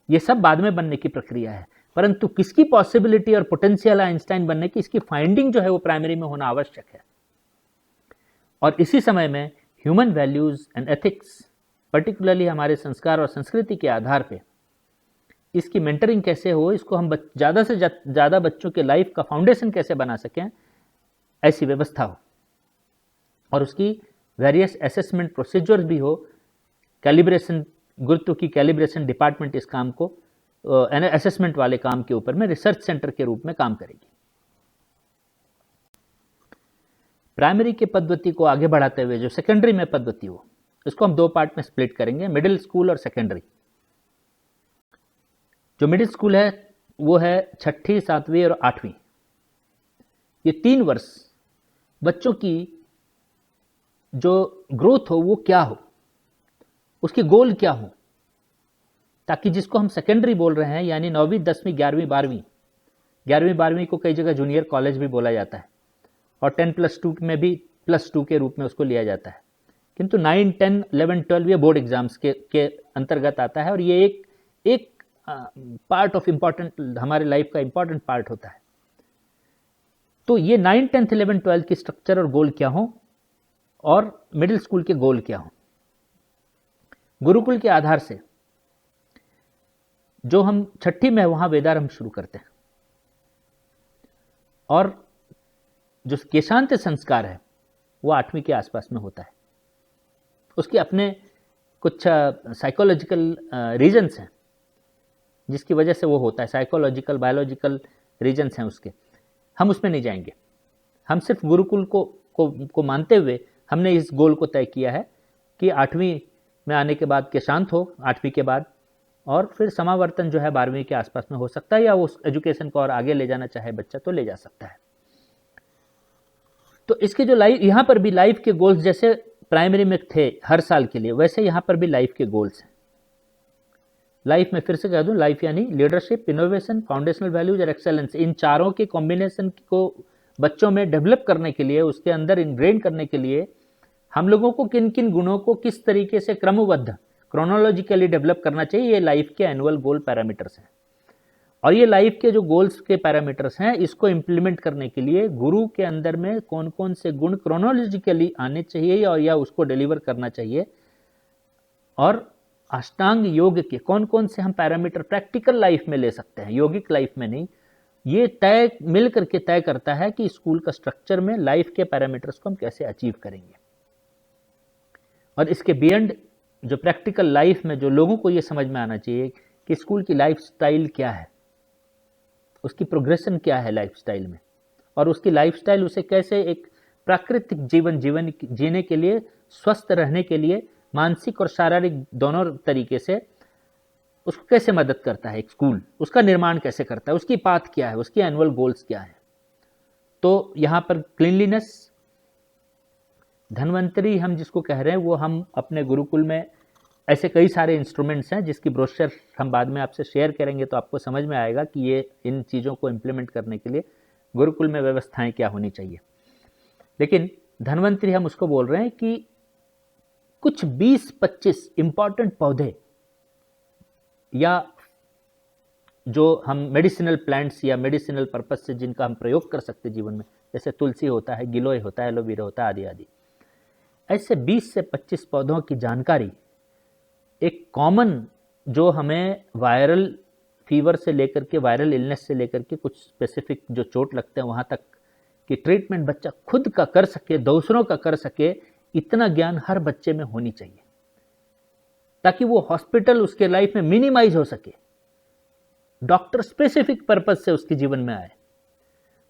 ये सब बाद में बनने की प्रक्रिया है। परंतु किसकी पॉसिबिलिटी और पोटेंशियल आइंस्टाइन बनने की, इसकी फाइंडिंग जो है वो प्राइमरी में होना आवश्यक है। और इसी समय में human values and ethics, particularly हमारे संस्कार और संस्कृति के आधार पे इसकी मेंटरिंग कैसे हो, इसको हम ज़्यादा से ज़्यादा बच्चों के लाइफ का फाउंडेशन कैसे बना सकें, ऐसी व्यवस्था हो। और उसकी वेरियस असेसमेंट प्रोसीजर्स भी हो। कैलिब्रेशन, गुरुत्व की कैलिब्रेशन डिपार्टमेंट इस काम को असेसमेंट वाले काम के ऊपर में रिसर्च सेंटर के रूप में काम करेगी। प्राइमरी की पद्धति को आगे बढ़ाते हुए जो सेकेंडरी में पद्धति हो, इसको हम 2 पार्ट में स्प्लिट करेंगे, मिडिल स्कूल और सेकेंडरी। जो मिडिल स्कूल है वो है 6ठी, 7वीं और 8वीं। ये 3 वर्ष बच्चों की जो ग्रोथ हो वो क्या हो, उसके गोल क्या हो, ताकि जिसको हम सेकेंडरी बोल रहे हैं, यानी 9वीं, 10वीं, 11वीं, 12वीं, 11वीं 12वीं को कई जगह जूनियर कॉलेज भी बोला जाता है, और 10+2 में भी +2 के रूप में उसको लिया जाता है। किंतु 9, 10, 11, 12 ये बोर्ड एग्जाम्स के अंतर्गत आता है, और ये एक पार्ट ऑफ इम्पॉर्टेंट, हमारे लाइफ का इम्पॉर्टेंट पार्ट होता है। तो ये 9, 10, 11, 12 की स्ट्रक्चर और गोल क्या हो, और मिडिल स्कूल के गोल क्या हो। गुरुकुल के आधार से जो हम 6ठी में वहां वेदारंभ शुरू करते हैं, और जो केशांत संस्कार है वो 8वीं के आसपास में होता है। उसके अपने कुछ साइकोलॉजिकल रीजन्स हैं जिसकी वजह से वो होता है, साइकोलॉजिकल, बायोलॉजिकल रीजन्स हैं उसके, हम उसमें नहीं जाएंगे। हम सिर्फ गुरुकुल को मानते हुए हमने इस गोल को तय किया है कि 8वीं में आने के बाद केशांत हो, 8वीं के बाद, और फिर समावर्तन जो है 12वीं के आसपास में हो सकता है, या उस एजुकेशन को और आगे ले जाना चाहे बच्चा तो ले जा सकता है। तो इसके जो लाइफ, यहाँ पर भी लाइफ के गोल्स जैसे प्राइमरी में थे हर साल के लिए, वैसे यहाँ पर भी लाइफ के गोल्स हैं। लाइफ में फिर से कह दूं, लाइफ यानी लीडरशिप, इनोवेशन, फाउंडेशनल वैल्यूज और एक्सेलेंस, इन चारों के कॉम्बिनेशन को बच्चों में डेवलप करने के लिए, उसके अंदर इनग्रेन करने के लिए हम लोगों को किन किन गुणों को किस तरीके से क्रमबद्ध क्रोनोलॉजिकली डेवलप करना चाहिए, ये लाइफ के एनुअल गोल पैरामीटर्स हैं। और ये लाइफ के जो गोल्स के पैरामीटर्स हैं, इसको इम्प्लीमेंट करने के लिए गुरु के अंदर में कौन कौन से गुण क्रोनोलॉजिकली आने चाहिए और या उसको डिलीवर करना चाहिए, और अष्टांग योग के कौन कौन से हम पैरामीटर प्रैक्टिकल लाइफ में ले सकते हैं, यौगिक लाइफ में नहीं, ये तय मिल करके तय करता है कि स्कूल का स्ट्रक्चर में लाइफ के पैरामीटर्स को हम कैसे अचीव करेंगे। और इसके बियॉन्ड जो प्रैक्टिकल लाइफ में जो लोगों को ये समझ में आना चाहिए कि स्कूल की लाइफ स्टाइल क्या है, उसकी प्रोग्रेशन क्या है लाइफ स्टाइल में, और उसकी लाइफ स्टाइल उसे कैसे एक प्राकृतिक जीवन जीने के लिए, स्वस्थ रहने के लिए, मानसिक और शारीरिक दोनों तरीके से उसको कैसे मदद करता है एक स्कूल, उसका निर्माण कैसे करता है, उसकी पाथ क्या है, उसकी एनुअल गोल्स क्या है। तो यहाँ पर क्लीनलीनेस, धन्वंतरी हम जिसको कह रहे हैं, वो हम अपने गुरुकुल में ऐसे कई सारे इंस्ट्रूमेंट्स हैं जिसकी ब्रोशर हम बाद में आपसे शेयर करेंगे, तो आपको समझ में आएगा कि ये इन चीज़ों को इम्प्लीमेंट करने के लिए गुरुकुल में व्यवस्थाएं क्या होनी चाहिए। लेकिन धन्वंतरी हम उसको बोल रहे हैं कि कुछ 20-25 इंपॉर्टेंट पौधे या जो हम मेडिसिनल प्लांट्स या मेडिसिनल पर्पस से जिनका हम प्रयोग कर सकते जीवन में, जैसे तुलसी होता है, गिलोय होता है, एलोवेरा होता है, आदि आदि, ऐसे 20 से 25 पौधों की जानकारी एक कॉमन, जो हमें वायरल फीवर से लेकर के, वायरल इलनेस से लेकर के कुछ स्पेसिफिक जो चोट लगते हैं वहाँ तक कि ट्रीटमेंट बच्चा खुद का कर सके, दूसरों का कर सके, इतना ज्ञान हर बच्चे में होनी चाहिए ताकि वो हॉस्पिटल उसके लाइफ में मिनिमाइज हो सके, डॉक्टर स्पेसिफिक पर्पज से उसके जीवन में आए,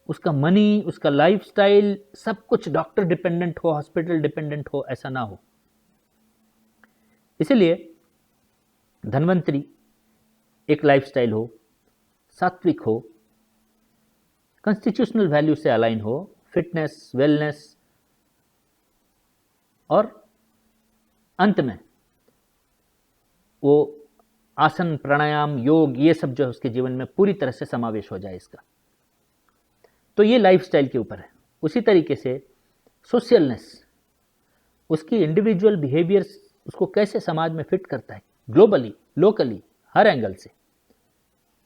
उसका मनी, उसका लाइफस्टाइल सब कुछ डॉक्टर डिपेंडेंट हो, हॉस्पिटल डिपेंडेंट हो, ऐसा ना हो। इसलिए धन्वंतरी एक लाइफस्टाइल हो, सात्विक हो, कॉन्स्टिट्यूशनल वैल्यू से अलाइन हो, फिटनेस, वेलनेस, और अंत में वो आसन, प्राणायाम, योग, ये सब जो है उसके जीवन में पूरी तरह से समावेश हो जाए इसका। तो ये लाइफस्टाइल के ऊपर है। उसी तरीके से सोशलनेस, उसकी इंडिविजुअल बिहेवियर्स, उसको कैसे समाज में फिट करता है, ग्लोबली, लोकली, हर एंगल से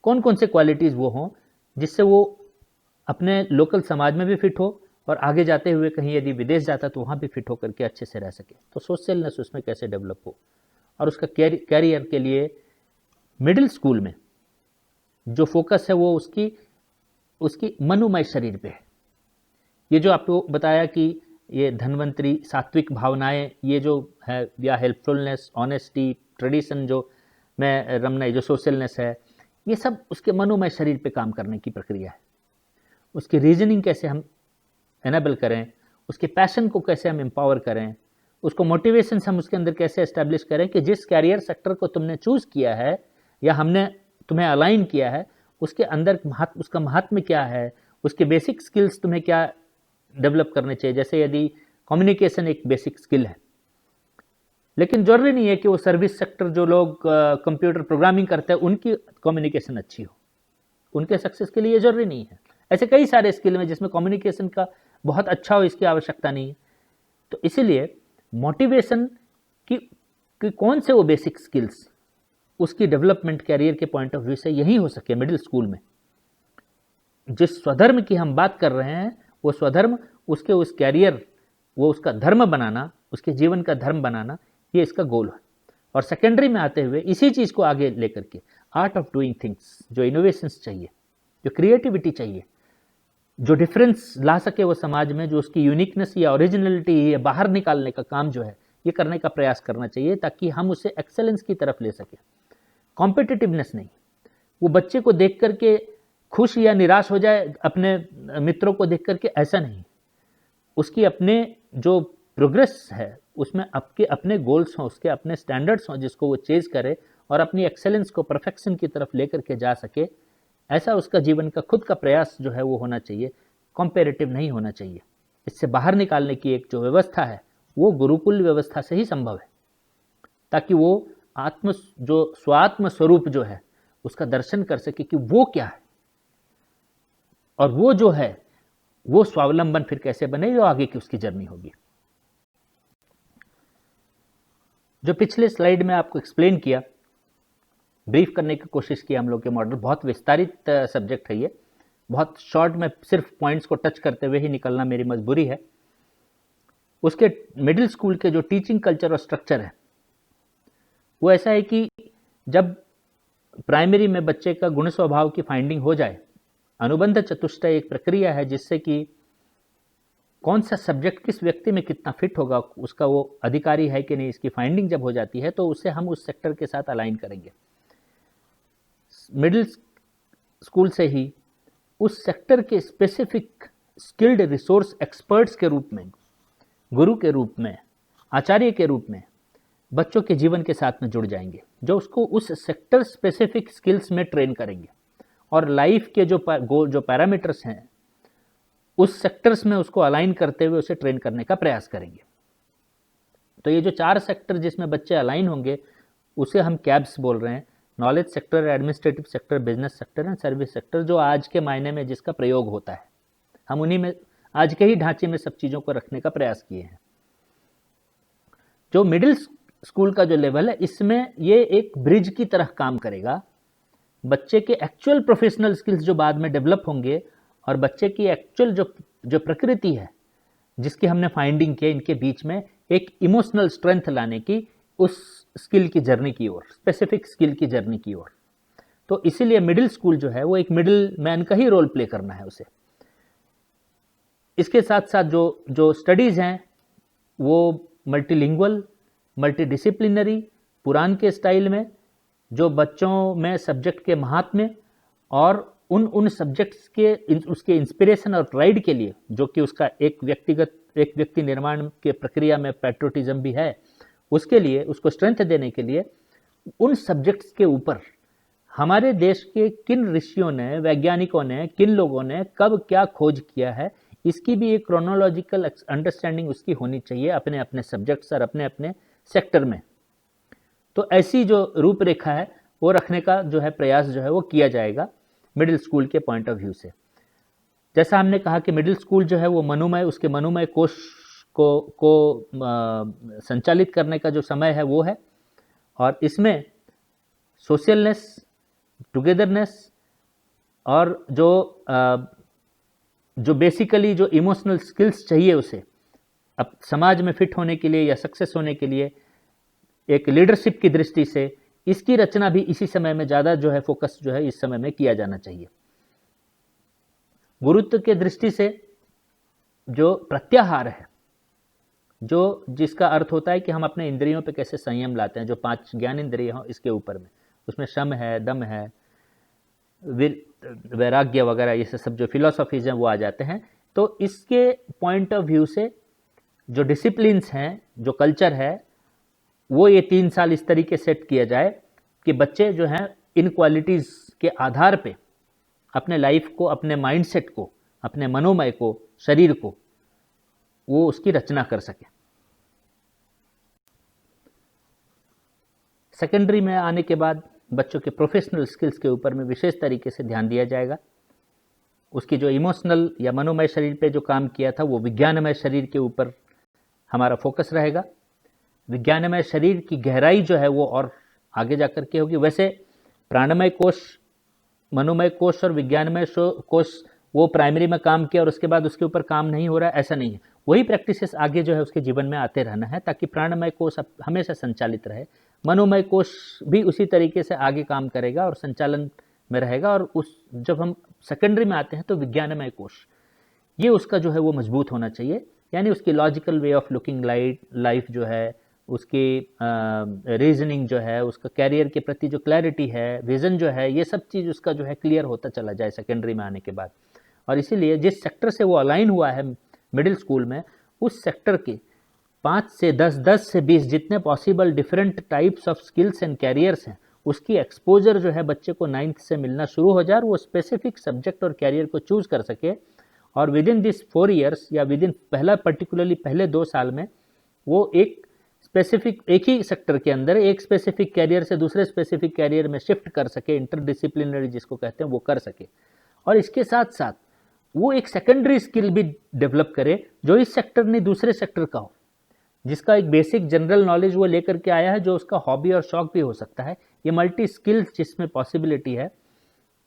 कौन कौन से क्वालिटीज़ वो हों जिससे वो अपने लोकल समाज में भी फिट हो और आगे जाते हुए कहीं यदि विदेश जाता तो वहाँ भी फिट होकर के अच्छे से रह सके। तो सोशलनेस उसमें कैसे डेवलप हो, और उसका कैरियर के लिए मिडिल स्कूल में जो फोकस है वो उसकी मनोमय शरीर पे है। ये जो आपको बताया कि ये धन्वंतरी सात्विक भावनाएं, ये जो है, या हेल्पफुलनेस, ऑनेस्टी, ट्रेडिशन, जो मैं रमना, जो सोशलनेस है, ये सब उसके मनोमय शरीर पे काम करने की प्रक्रिया है। उसकी रीजनिंग कैसे हम एनेबल करें, उसके पैशन को कैसे हम एम्पावर करें, उसको मोटिवेशन हम उसके अंदर कैसे एस्टैब्लिश करें कि जिस कैरियर सेक्टर को तुमने चूज़ किया है या हमने तुम्हें अलाइन किया है, उसके अंदर उसका महात्म्य क्या है, उसके बेसिक स्किल्स तुम्हें क्या डेवलप करने चाहिए। जैसे यदि कम्युनिकेशन एक बेसिक स्किल है, लेकिन जरूरी नहीं है कि वो सर्विस सेक्टर जो लोग कंप्यूटर प्रोग्रामिंग करते हैं उनकी कम्युनिकेशन अच्छी हो, उनके सक्सेस के लिए जरूरी नहीं है। ऐसे कई सारे स्किल में जिसमें कम्युनिकेशन का बहुत अच्छा हो, इसकी आवश्यकता नहीं है। तो इसीलिए मोटिवेशन की कौन से वो बेसिक स्किल्स उसकी डेवलपमेंट कैरियर के पॉइंट ऑफ व्यू से यही हो सके मिडिल स्कूल में। जिस स्वधर्म की हम बात कर रहे हैं वो स्वधर्म उसके उस कैरियर, वो उसका धर्म बनाना, उसके जीवन का धर्म बनाना, ये इसका गोल है। और सेकेंडरी में आते हुए इसी चीज़ को आगे लेकर के आर्ट ऑफ डूइंग थिंग्स, जो इनोवेशंस चाहिए, जो क्रिएटिविटी चाहिए, जो डिफरेंस ला सके वो समाज में, जो उसकी यूनिकनेस या ओरिजिनलिटी ये बाहर निकालने का काम जो है, ये करने का प्रयास करना चाहिए ताकि हम उसे एक्सेलेंस की तरफ ले सकें। कॉम्पिटिटिवनेस नहीं, वो बच्चे को देख करके खुश या निराश हो जाए अपने मित्रों को देख करके, ऐसा नहीं। उसकी अपने जो प्रोग्रेस है उसमें आपके अपने गोल्स हों, उसके अपने स्टैंडर्ड्स हों जिसको वो चेज करे और अपनी एक्सेलेंस को परफेक्शन की तरफ लेकर के जा सके, ऐसा उसका जीवन का खुद का प्रयास जो है वो होना चाहिए, कॉम्पेरेटिव नहीं होना चाहिए। इससे बाहर निकालने की एक जो व्यवस्था है वो गुरुकुल व्यवस्था से ही संभव है, ताकि वो जो स्वात्म स्वरूप जो है उसका दर्शन कर सके कि वो क्या है, और वो जो है वो स्वावलंबन फिर कैसे बने, जो आगे की उसकी जर्नी होगी। जो पिछले स्लाइड में आपको एक्सप्लेन किया, ब्रीफ करने की कोशिश की हम लोग के मॉडल, बहुत विस्तारित सब्जेक्ट है ये, बहुत शॉर्ट में सिर्फ पॉइंट्स को टच करते हुए ही निकलना मेरी मजबूरी है। उसके मिडिल स्कूल के जो टीचिंग कल्चर और स्ट्रक्चर है वो ऐसा है कि जब प्राइमरी में बच्चे का गुण स्वभाव की फाइंडिंग हो जाए, अनुबंध चतुष्टय एक प्रक्रिया है जिससे कि कौन सा सब्जेक्ट किस व्यक्ति में कितना फिट होगा, उसका वो अधिकारी है कि नहीं, इसकी फाइंडिंग जब हो जाती है तो उससे हम उस सेक्टर के साथ अलाइन करेंगे। मिडिल स्कूल से ही उस सेक्टर के स्पेसिफिक स्किल्ड रिसोर्स एक्सपर्ट्स के रूप में, गुरु के रूप में, आचार्य के रूप में बच्चों के जीवन के साथ में जुड़ जाएंगे, जो उसको उस सेक्टर स्पेसिफिक स्किल्स में ट्रेन करेंगे और लाइफ के जो पैरामीटर्स हैं उस सेक्टर्स में उसको अलाइन करते हुए उसे ट्रेन करने का प्रयास करेंगे। तो ये जो 4 सेक्टर जिसमें बच्चे अलाइन होंगे उसे हम कैब्स बोल रहे हैं, knowledge sector, administrative sector, business sector and service sector, जो आज के मायने में जिसका प्रयोग होता है। हम उन्हीं में आज के ही ढांचे में सब चीज़ों को रखने का प्रयास किए हैं। जो मिडिल स्कूल का जो लेवल है इसमें ये एक ब्रिज की तरह काम करेगा। बच्चे के एक्चुअल प्रोफेशनल स्किल्स जो बाद में डेवलप होंगे और बच्चे की एक्चुअल जो प्रकृति है जिसकी हमने फाइंडिंग की, इनके बीच में एक इमोशनल स्ट्रेंथ लाने की, उस स्किल की जर्नी की ओर, स्पेसिफिक स्किल की जर्नी की ओर। तो इसीलिए मिडिल स्कूल जो है वो एक मिडिल मैन का ही रोल प्ले करना है उसे। इसके साथ साथ जो स्टडीज़ हैं वो मल्टीलिंगुअल, मल्टीडिसिप्लिनरी, पुराण के स्टाइल में, जो बच्चों में सब्जेक्ट के महात्म्य और उन सब्जेक्ट्स के उसके इंस्पिरेशन और प्राइड के लिए, जो कि उसका एक व्यक्ति निर्माण के प्रक्रिया में पैट्रियोटिज्म भी है, उसके लिए उसको स्ट्रेंथ देने के लिए उन सब्जेक्ट्स के ऊपर हमारे देश के किन ऋषियों ने, वैज्ञानिकों ने, किन लोगों ने कब क्या खोज किया है, इसकी भी एक क्रोनोलॉजिकल अंडरस्टैंडिंग उसकी होनी चाहिए अपने अपने सब्जेक्ट्स और अपने अपने सेक्टर में। तो ऐसी जो रूपरेखा है वो रखने का जो है प्रयास जो है वो किया जाएगा मिडिल स्कूल के पॉइंट ऑफ व्यू से। जैसा हमने कहा कि मिडिल स्कूल जो है वो मनोमय, उसके मनोमय कोश को संचालित करने का जो समय है वो है, और इसमें सोशलनेस, टुगेदरनेस और जो बेसिकली जो इमोशनल स्किल्स चाहिए उसे अब समाज में फिट होने के लिए या सक्सेस होने के लिए, एक लीडरशिप की दृष्टि से इसकी रचना भी इसी समय में ज़्यादा जो है फोकस जो है इस समय में किया जाना चाहिए। गुरुत्व के दृष्टि से जो प्रत्याहार है, जो जिसका अर्थ होता है कि हम अपने इंद्रियों पे कैसे संयम लाते हैं, जो 5 ज्ञान इंद्रिय हैं इसके ऊपर में, उसमें शम है, दम है, वैराग्य वगैरह, ये सब जो फिलोसॉफीज हैं वो आ जाते हैं। तो इसके पॉइंट ऑफ व्यू से जो डिसिप्लिन्स हैं, जो कल्चर है, वो ये 3 साल इस तरीके सेट किया जाए कि बच्चे जो हैं इन क्वालिटीज़ के आधार पे अपने लाइफ को, अपने माइंडसेट को, अपने मनोमय को, शरीर को, वो उसकी रचना कर सके। सेकेंडरी में आने के बाद बच्चों के प्रोफेशनल स्किल्स के ऊपर में विशेष तरीके से ध्यान दिया जाएगा। उसकी जो इमोशनल या मनोमय शरीर पे जो काम किया था वो विज्ञानमय शरीर के ऊपर हमारा फोकस रहेगा। विज्ञानमय शरीर की गहराई जो है वो और आगे जाकर के होगी। वैसे प्राणमय कोश, मनोमय कोश और विज्ञानमय कोश वो प्राइमरी में काम किया और उसके बाद उसके ऊपर काम नहीं हो रहा है, ऐसा नहीं है। वही प्रैक्टिसेस आगे जो है उसके जीवन में आते रहना है ताकि प्राणमय कोश हमेशा संचालित रहे, मनोमय कोश भी उसी तरीके से आगे काम करेगा और संचालन में रहेगा। और जब हम सेकेंडरी में आते हैं तो विज्ञानमय कोश, ये उसका जो है वो मजबूत होना चाहिए, यानी उसकी logical way of looking life जो है, उसकी रीजनिंग जो है, उसका कैरियर के प्रति जो क्लैरिटी है, विज़न जो है, ये सब चीज़ उसका जो है क्लियर होता चला जाए सेकेंडरी में आने के बाद। और इसीलिए जिस सेक्टर से वो अलाइन हुआ है मिडिल स्कूल में, उस सेक्टर के 5 से 10, 10 से 20 जितने possible different types of skills and carriers हैं, उसकी एक्सपोजर जो है बच्चे को 9th से मिलना शुरू हो जाए और वो स्पेसिफिक सब्जेक्ट और कैरियर को चूज कर सके। और विद इन दिस 4 ईयर्स या विद इन पर्टिकुलरली पहले 2 साल में वो एक स्पेसिफिक एक ही सेक्टर के अंदर एक स्पेसिफिक कैरियर से दूसरे स्पेसिफिक कैरियर में शिफ्ट कर सके, इंटरडिसिप्लिनरी जिसको कहते हैं वो कर सके, और इसके साथ साथ वो एक सेकेंडरी स्किल भी डेवलप करे जो इस सेक्टर नहीं दूसरे सेक्टर का हो, जिसका एक बेसिक जनरल नॉलेज वो लेकर के आया है, जो उसका हॉबी और शौक भी हो सकता है। ये मल्टी स्किल्स जिसमें पॉसिबिलिटी है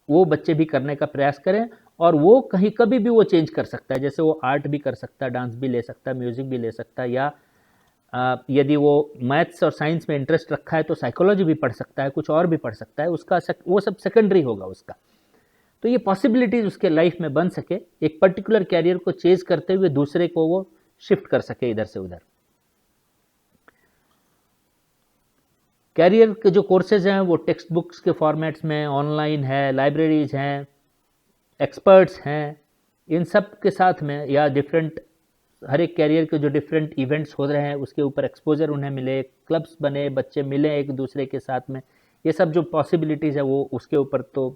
वो बच्चे भी करने का प्रयास करें, और वो कहीं कभी भी वो चेंज कर सकता है। जैसे वो आर्ट भी कर सकता है, डांस भी ले सकता है, म्यूजिक भी ले सकता है, या यदि वो मैथ्स और साइंस में इंटरेस्ट रखा है तो साइकोलॉजी भी पढ़ सकता है, कुछ और भी पढ़ सकता है, उसका वो सब सेकेंडरी होगा उसका। तो ये पॉसिबिलिटीज उसके लाइफ में बन सके, एक पर्टिकुलर कैरियर को चेज करते हुए दूसरे को वो शिफ्ट कर सके इधर से उधर। कैरियर के जो कोर्सेज हैं वो टेक्स्ट बुक्स के फॉर्मेट्स में ऑनलाइन है, लाइब्रेरीज हैं, एक्सपर्ट्स हैं, इन सब के साथ में, या डिफरेंट हर एक कैरियर के जो डिफरेंट इवेंट्स हो रहे हैं उसके ऊपर एक्सपोजर उन्हें मिले, क्लब्स बने, बच्चे मिले एक दूसरे के साथ में, ये सब जो पॉसिबिलिटीज़ है वो उसके ऊपर तो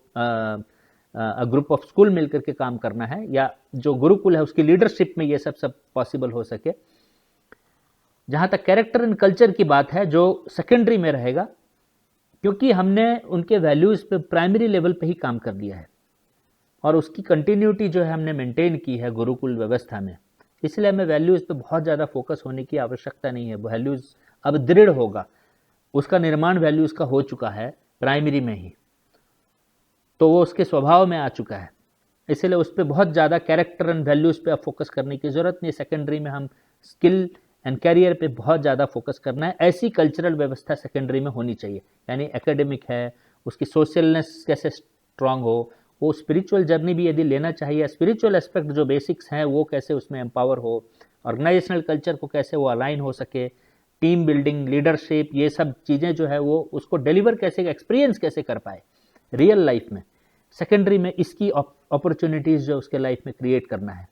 ग्रुप ऑफ स्कूल मिलकर के काम करना है, या जो गुरुकुल है उसकी लीडरशिप में ये सब पॉसिबल हो सके। जहाँ तक कैरेक्टर एंड कल्चर की बात है जो सेकेंडरी में रहेगा, क्योंकि हमने उनके वैल्यूज़ पे प्राइमरी लेवल पे ही काम कर लिया है और उसकी कंटिन्यूटी जो है हमने मेंटेन की है गुरुकुल व्यवस्था में, इसलिए हमें वैल्यूज़ पे बहुत ज़्यादा फोकस होने की आवश्यकता नहीं है। वैल्यूज़ अब दृढ़ होगा, उसका निर्माण वैल्यूज़ का हो चुका है प्राइमरी में ही, तो वो उसके स्वभाव में आ चुका है, इसलिए उस पर बहुत ज़्यादा कैरेक्टर एंड वैल्यूज़ पे अब फोकस करने की ज़रूरत नहीं। सेकेंडरी में हम स्किल एंड कैरियर पे बहुत ज़्यादा फोकस करना है। ऐसी कल्चरल व्यवस्था सेकेंडरी में होनी चाहिए, यानी एकेडमिक है, उसकी सोशलनेस कैसे स्ट्रांग हो, वो स्पिरिचुअल जर्नी भी यदि लेना चाहिए, स्पिरिचुअल एस्पेक्ट जो बेसिक्स हैं वो कैसे उसमें एम्पावर हो, ऑर्गेनाइजेशनल कल्चर को कैसे वो अलाइन हो सके, टीम बिल्डिंग, लीडरशिप, ये सब चीज़ें जो है वो उसको डिलीवर कैसे, एक्सपीरियंस कैसे कर पाए रियल लाइफ में। सेकेंडरी में इसकी अपॉर्चुनिटीज़ जो उसके लाइफ में क्रिएट करना है,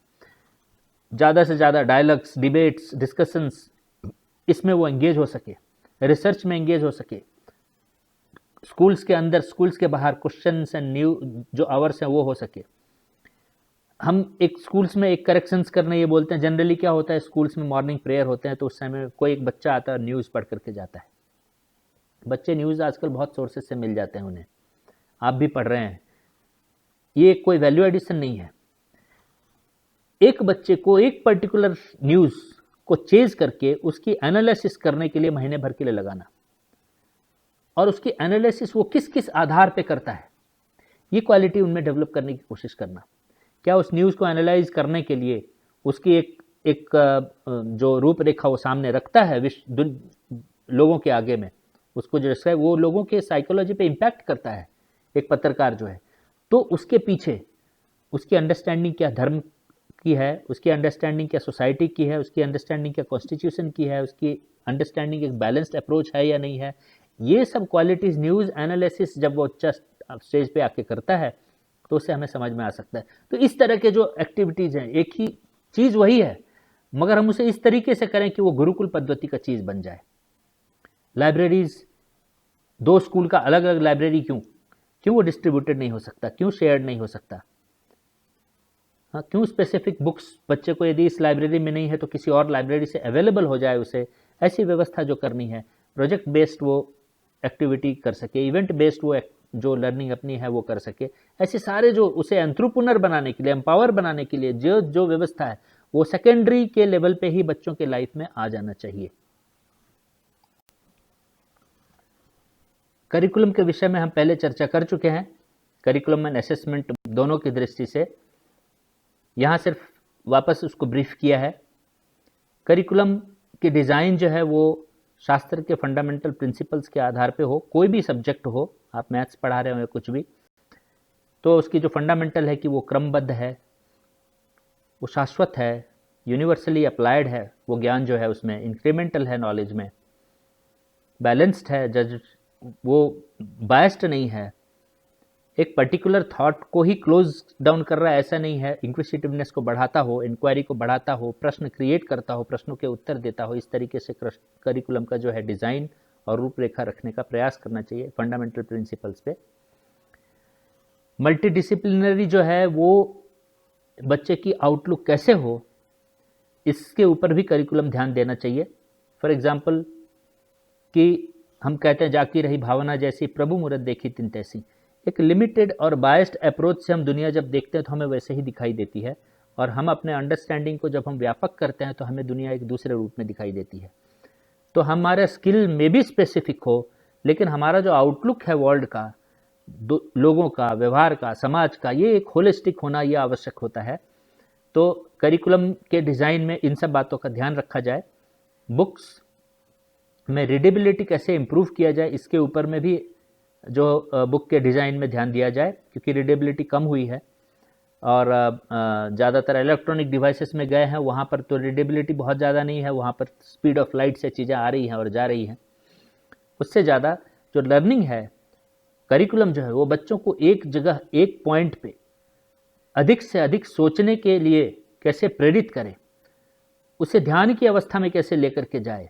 ज़्यादा से ज़्यादा डायलॉग्स, डिबेट्स, डिस्कशंस, इसमें वो एंगेज हो सके, रिसर्च में एंगेज हो सके, स्कूल्स के अंदर, स्कूल्स के बाहर क्वेश्चंस एंड न्यू जो आवर्स हैं वो हो सके। हम एक स्कूल्स में एक करेक्शंस करने ये बोलते हैं, जनरली क्या होता है स्कूल्स में मॉर्निंग प्रेयर होते हैं तो उस समय कोई एक बच्चा आता है न्यूज़ पढ़ करके जाता है। बच्चे न्यूज़ आजकल बहुत सोर्सेज से मिल जाते हैं उन्हें, आप भी पढ़ रहे हैं, ये कोई वैल्यू एडिशन नहीं है। एक बच्चे को एक पर्टिकुलर न्यूज़ को चेज करके उसकी एनालिसिस करने के लिए महीने भर के लिए लगाना, और उसकी एनालिसिस वो किस किस आधार पे करता है, ये क्वालिटी उनमें डेवलप करने की कोशिश करना। क्या उस न्यूज़ को एनालाइज करने के लिए उसकी एक जो रूपरेखा वो सामने रखता है लोगों के आगे में, उसको जो है वो लोगों के साइकोलॉजी पे इम्पैक्ट करता है एक पत्रकार जो है, तो उसके पीछे उसकी अंडरस्टैंडिंग क्या धर्म की है, उसकी अंडरस्टैंडिंग क्या सोसाइटी की है, उसकी अंडरस्टैंडिंग क्या कॉन्स्टिट्यूशन की है, उसकी अंडरस्टैंडिंग एक बैलेंस्ड अप्रोच है या नहीं है, ये सब क्वालिटीज़ न्यूज़ एनालिसिस जब वो उच्च स्टेज पे आके करता है तो उससे हमें समझ में आ सकता है। तो इस तरह के जो एक्टिविटीज़ हैं, एक ही चीज़ वही है मगर हम उसे इस तरीके से करें कि वो गुरुकुल पद्धति का चीज़ बन जाए। लाइब्रेरीज़, दो स्कूल का अलग अलग लाइब्रेरी क्यों वो डिस्ट्रीब्यूटेड नहीं हो सकता, क्यों शेयर्ड नहीं हो सकता? हाँ, क्यों स्पेसिफिक बुक्स बच्चे को यदि इस लाइब्रेरी में नहीं है तो किसी और लाइब्रेरी से अवेलेबल हो जाए उसे, ऐसी व्यवस्था जो करनी है। प्रोजेक्ट बेस्ड वो एक्टिविटी कर सके, इवेंट बेस्ड वो जो लर्निंग अपनी है वो कर सके, ऐसे सारे जो उसे एंट्रप्रेन्योर बनाने के लिए, एम्पावर बनाने के लिए जो व्यवस्था है वो सेकेंडरी के लेवल पे ही बच्चों के लाइफ में आ जाना चाहिए। करिकुलम के विषय में हम पहले चर्चा कर चुके हैं, करिकुलम एंड असेसमेंट दोनों की दृष्टि से, यहाँ सिर्फ वापस उसको ब्रीफ किया है। करिकुलम की डिज़ाइन जो है वो शास्त्र के फंडामेंटल प्रिंसिपल्स के आधार पे हो, कोई भी सब्जेक्ट हो, आप मैथ्स पढ़ा रहे हो या कुछ भी, तो उसकी जो फंडामेंटल है कि वो क्रमबद्ध है, वो शाश्वत है, यूनिवर्सली अप्लाइड है, वो ज्ञान जो है उसमें इंक्रीमेंटल है, नॉलेज में बैलेंस्ड है, वो बायस्ड नहीं है, एक पर्टिकुलर थॉट को ही क्लोज डाउन कर रहा है ऐसा नहीं है, इंक्विसिटिवनेस को बढ़ाता हो, इंक्वायरी को बढ़ाता हो, प्रश्न क्रिएट करता हो, प्रश्नों के उत्तर देता हो, इस तरीके से करिकुलम का जो है डिज़ाइन और रूपरेखा रखने का प्रयास करना चाहिए फंडामेंटल प्रिंसिपल्स पे। मल्टीडिसिप्लिनरी जो है वो बच्चे की आउटलुक कैसे हो, इसके ऊपर भी करिकुलम ध्यान देना चाहिए। फॉर एग्जांपल कि हम कहते हैं जाकी रही भावना जैसी, प्रभु मूरत देखी तिन तैसी। एक लिमिटेड और बायस्ड अप्रोच से हम दुनिया जब देखते हैं तो हमें वैसे ही दिखाई देती है, और हम अपने अंडरस्टैंडिंग को जब हम व्यापक करते हैं तो हमें दुनिया एक दूसरे रूप में दिखाई देती है। तो हमारा स्किल में भी स्पेसिफिक हो, लेकिन हमारा जो आउटलुक है वर्ल्ड का, लोगों का, व्यवहार का, समाज का, ये एक होलिस्टिक होना ये आवश्यक होता है। तो करिकुलम के डिज़ाइन में इन सब बातों का ध्यान रखा जाए। बुक्स में रीडेबिलिटी कैसे इम्प्रूव किया जाए, इसके ऊपर में भी जो बुक के डिज़ाइन में ध्यान दिया जाए, क्योंकि रीडेबिलिटी कम हुई है और ज़्यादातर इलेक्ट्रॉनिक डिवाइसेस में गए हैं, वहाँ पर तो रीडेबिलिटी बहुत ज़्यादा नहीं है, वहाँ पर स्पीड ऑफ लाइट से चीज़ें आ रही हैं और जा रही हैं। उससे ज़्यादा जो लर्निंग है, करिकुलम जो है वो बच्चों को एक जगह, एक पॉइंट पे अधिक से अधिक सोचने के लिए कैसे प्रेरित करे, उसे ध्यान की अवस्था में कैसे लेकर के जाए,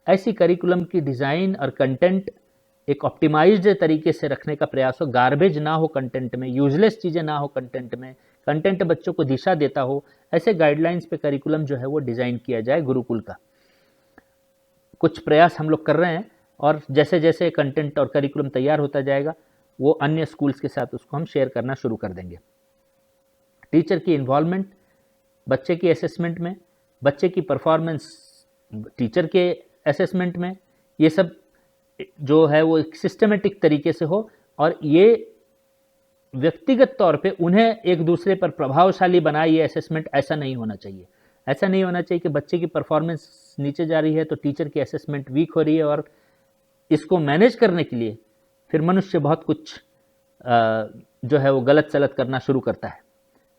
ऐसी करिकुलम की डिज़ाइन और कंटेंट एक ऑप्टिमाइज्ड तरीके से रखने का प्रयास हो। गार्बेज ना हो कंटेंट में, यूजलेस चीज़ें ना हो कंटेंट में, कंटेंट बच्चों को दिशा देता हो, ऐसे गाइडलाइंस पे करिकुलम जो है वो डिज़ाइन किया जाए गुरुकुल का। कुछ प्रयास हम लोग कर रहे हैं, और जैसे जैसे कंटेंट और करिकुलम तैयार होता जाएगा वो अन्य स्कूल्स के साथ उसको हम शेयर करना शुरू कर देंगे। टीचर की इन्वॉल्वमेंट बच्चे की असेसमेंट में, बच्चे की परफॉर्मेंस टीचर के असेसमेंट में, ये सब जो है वो एक सिस्टमेटिक तरीके से हो, और ये व्यक्तिगत तौर पे उन्हें एक दूसरे पर प्रभावशाली बनाए ये असेसमेंट। ऐसा नहीं होना चाहिए। ऐसा नहीं होना चाहिए कि बच्चे की परफॉर्मेंस नीचे जा रही है तो टीचर की असेसमेंट वीक हो रही है, और इसको मैनेज करने के लिए फिर मनुष्य बहुत कुछ जो है वो गलत सलत करना शुरू करता है,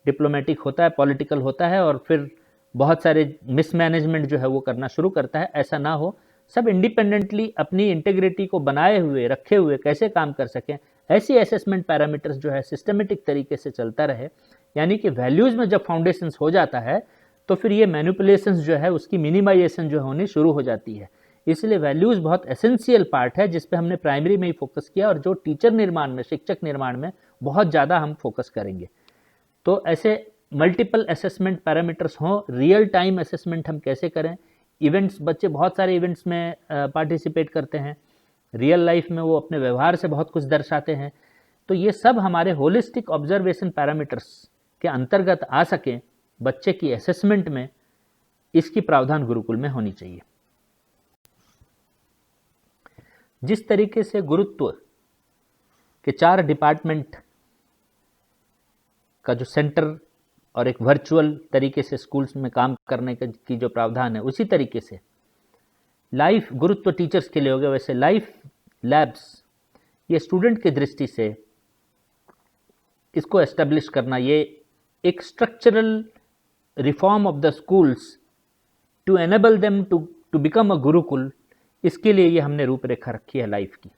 डिप्लोमेटिक होता है, पॉलिटिकल होता है, और फिर बहुत सारे मिसमैनेजमेंट जो है वो करना शुरू करता है। ऐसा ना हो, सब इंडिपेंडेंटली अपनी इंटीग्रिटी को बनाए हुए, रखे हुए कैसे काम कर सकें, ऐसी असेसमेंट पैरामीटर्स जो है सिस्टमेटिक तरीके से चलता रहे। यानी कि वैल्यूज़ में जब फाउंडेशंस हो जाता है तो फिर ये मैनिपुलेशंस जो है उसकी मिनिमाइजेशन जो होनी शुरू हो जाती है। इसलिए वैल्यूज़ बहुत एसेंशियल पार्ट है जिस पे हमने प्राइमरी में ही फोकस किया, और जो टीचर निर्माण में, शिक्षक निर्माण में बहुत ज़्यादा हम फोकस करेंगे। तो ऐसे मल्टीपल असेसमेंट पैरामीटर्स हों। रियल टाइम असेसमेंट हम कैसे करें, इवेंट्स, बच्चे बहुत सारे इवेंट्स में पार्टिसिपेट करते हैं, रियल लाइफ में वो अपने व्यवहार से बहुत कुछ दर्शाते हैं। तो ये सब हमारे होलिस्टिक ऑब्जर्वेशन पैरामीटर्स के अंतर्गत आ सकें बच्चे की असेसमेंट में, इसकी प्रावधान गुरुकुल में होनी चाहिए। जिस तरीके से गुरुत्व के 4 डिपार्टमेंट का जो सेंटर और एक वर्चुअल तरीके से स्कूल्स में काम करने की जो प्रावधान है, उसी तरीके से लाइफ गुरुत्व टीचर्स के लिए हो गया, वैसे लाइफ लैब्स ये स्टूडेंट की दृष्टि से इसको एस्टेब्लिश करना, ये एक structural reform of the schools to enable them to become a gurukul, इसके लिए ये हमने रूपरेखा रखी है लाइफ की।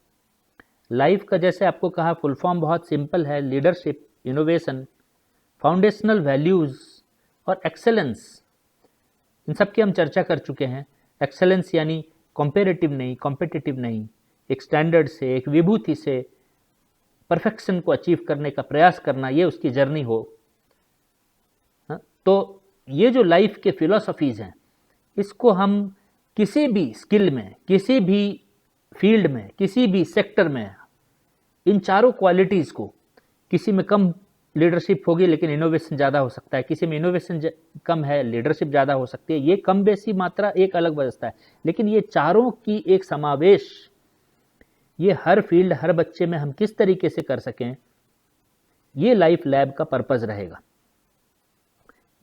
लाइफ का जैसे आपको कहा फुल फॉर्म बहुत सिंपल है, लीडरशिप, इनोवेशन, फाउंडेशनल वैल्यूज़ और एक्सेलेंस। इन सब की हम चर्चा कर चुके हैं। एक्सेलेंस यानी कॉम्पेरेटिव नहीं, कॉम्पिटिटिव नहीं, एक स्टैंडर्ड से, एक विभूति से परफेक्शन को अचीव करने का प्रयास करना, ये उसकी जर्नी हो। तो ये जो लाइफ के फिलॉसफीज़ हैं, इसको हम किसी भी स्किल में, किसी भी फील्ड में, किसी भी सेक्टर में, इन चारों क्वालिटीज़ को, किसी में कम लीडरशिप होगी लेकिन इनोवेशन ज़्यादा हो सकता है, किसी में इनोवेशन कम है, लीडरशिप ज़्यादा हो सकती है, ये कम बेसी मात्रा एक अलग व्यवस्था है, लेकिन ये चारों की एक समावेश, ये हर फील्ड, हर बच्चे में हम किस तरीके से कर सकें, ये लाइफ लैब का पर्पज़ रहेगा।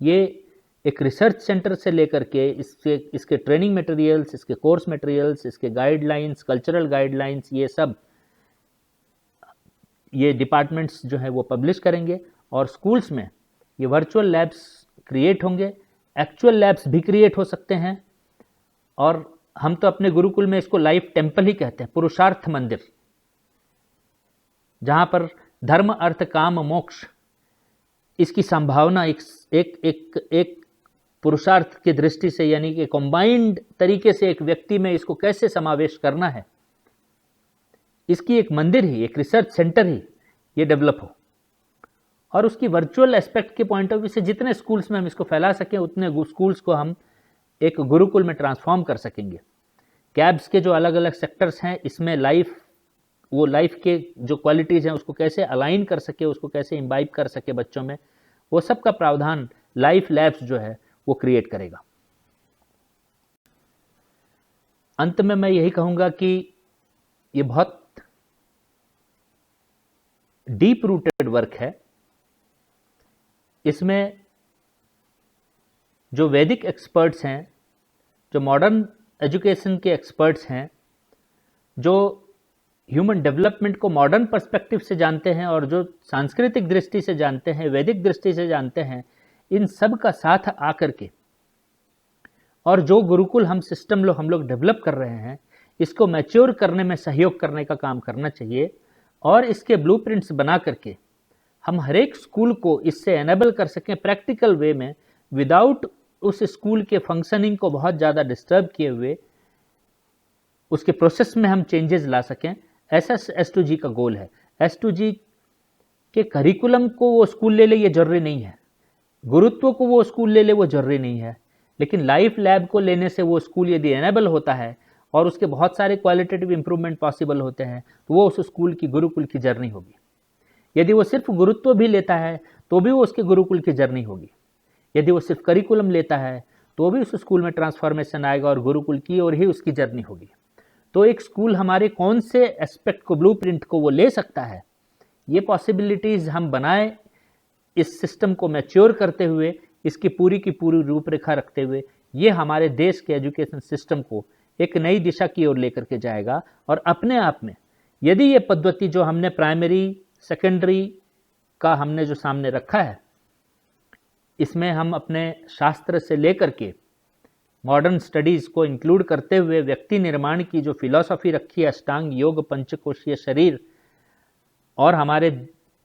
ये एक रिसर्च सेंटर से लेकर के इसके ट्रेनिंग मटेरियल्स, इसके कोर्स मटेरियल्स, इसके गाइडलाइंस, कल्चरल गाइडलाइंस, ये सब ये डिपार्टमेंट्स जो है वो पब्लिश करेंगे, और स्कूल्स में ये वर्चुअल लैब्स क्रिएट होंगे, एक्चुअल लैब्स भी क्रिएट हो सकते हैं, और हम तो अपने गुरुकुल में इसको लाइफ टेम्पल ही कहते हैं, पुरुषार्थ मंदिर, जहाँ पर धर्म, अर्थ, काम, मोक्ष, इसकी संभावना एक पुरुषार्थ की दृष्टि से, यानी कि कॉम्बाइंड तरीके से एक व्यक्ति में इसको कैसे समावेश करना है, इसकी एक मंदिर ही, एक रिसर्च सेंटर ही ये डेवलप हो। और उसकी वर्चुअल एस्पेक्ट के पॉइंट ऑफ व्यू से जितने स्कूल्स में हम इसको फैला सकें, उतने स्कूल्स को हम एक गुरुकुल में ट्रांसफॉर्म कर सकेंगे। कैब्स के जो अलग अलग सेक्टर्स हैं, इसमें वो लाइफ के जो क्वालिटीज़ हैं उसको कैसे अलाइन कर सके, उसको कैसे इम्बाइब कर सके बच्चों में, वो सब का प्रावधान लाइफ लैब्स जो है वो क्रिएट करेगा। अंत में मैं यही कहूँगा कि ये बहुत डीप रूटेड वर्क है। इसमें जो वैदिक एक्सपर्ट्स हैं, जो मॉडर्न एजुकेशन के एक्सपर्ट्स हैं, जो ह्यूमन डेवलपमेंट को मॉडर्न पर्सपेक्टिव से जानते हैं और जो सांस्कृतिक दृष्टि से जानते हैं, वैदिक दृष्टि से जानते हैं, इन सब का साथ आकर के और जो गुरुकुल हम लोग डेवलप कर रहे हैं, इसको मैच्योर करने में सहयोग करने का काम करना चाहिए और इसके ब्लूप्रिंट्स बना करके हम हर एक स्कूल को इससे एनेबल कर सकें प्रैक्टिकल वे में, विदाउट उस स्कूल के फंक्शनिंग को बहुत ज़्यादा डिस्टर्ब किए हुए उसके प्रोसेस में हम चेंजेस ला सकें। ऐसा S2G का गोल है। S2G के करिकुलम को वो स्कूल ले ले ये जरूरी नहीं है, गुरुत्व को वो स्कूल ले ले वो जरूरी नहीं है, लेकिन लाइफ लैब को लेने से वो स्कूल यदि एनेबल होता है और उसके बहुत सारे क्वालिटेटिव इंप्रूवमेंट पॉसिबल होते हैं, तो वो उस स्कूल की गुरुकुल की जर्नी होगी। यदि वो सिर्फ गुरुत्व भी लेता है तो भी वो उसके गुरुकुल की जर्नी होगी। यदि वो सिर्फ करिकुलम लेता है तो भी उस स्कूल में ट्रांसफॉर्मेशन आएगा और गुरुकुल की ओर ही उसकी जर्नी होगी। तो एक स्कूल हमारे कौन से एस्पेक्ट को, ब्लूप्रिंट को वो ले सकता है, ये पॉसिबिलिटीज़ हम बनाए, इस सिस्टम को मैच्योर करते हुए, इसकी की पूरी रूपरेखा रखते हुए, ये हमारे देश के एजुकेशन सिस्टम को एक नई दिशा की ओर लेकर के जाएगा। और अपने आप में यदि ये पद्धति जो हमने प्राइमरी सेकेंडरी का हमने जो सामने रखा है, इसमें हम अपने शास्त्र से लेकर के मॉडर्न स्टडीज़ को इंक्लूड करते हुए व्यक्ति निर्माण की जो फिलॉसफी रखी है, अष्टांग योग, पंचकोशीय शरीर, और हमारे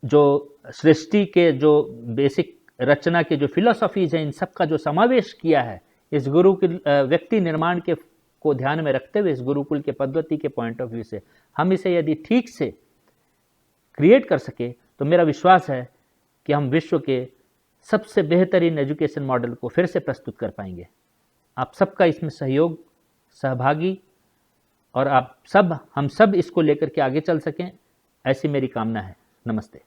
जो सृष्टि के जो बेसिक रचना के जो फिलॉसफीज हैं, इन सब का जो समावेश किया है इस गुरुकुल व्यक्ति निर्माण के को ध्यान में रखते हुए, इस गुरुकुल के पद्धति के पॉइंट ऑफ व्यू से हम इसे यदि ठीक से क्रिएट कर सके, तो मेरा विश्वास है कि हम विश्व के सबसे बेहतरीन एजुकेशन मॉडल को फिर से प्रस्तुत कर पाएंगे। आप सबका इसमें सहयोग, सहभागी, और हम सब इसको लेकर के आगे चल सकें, ऐसी मेरी कामना है। नमस्ते।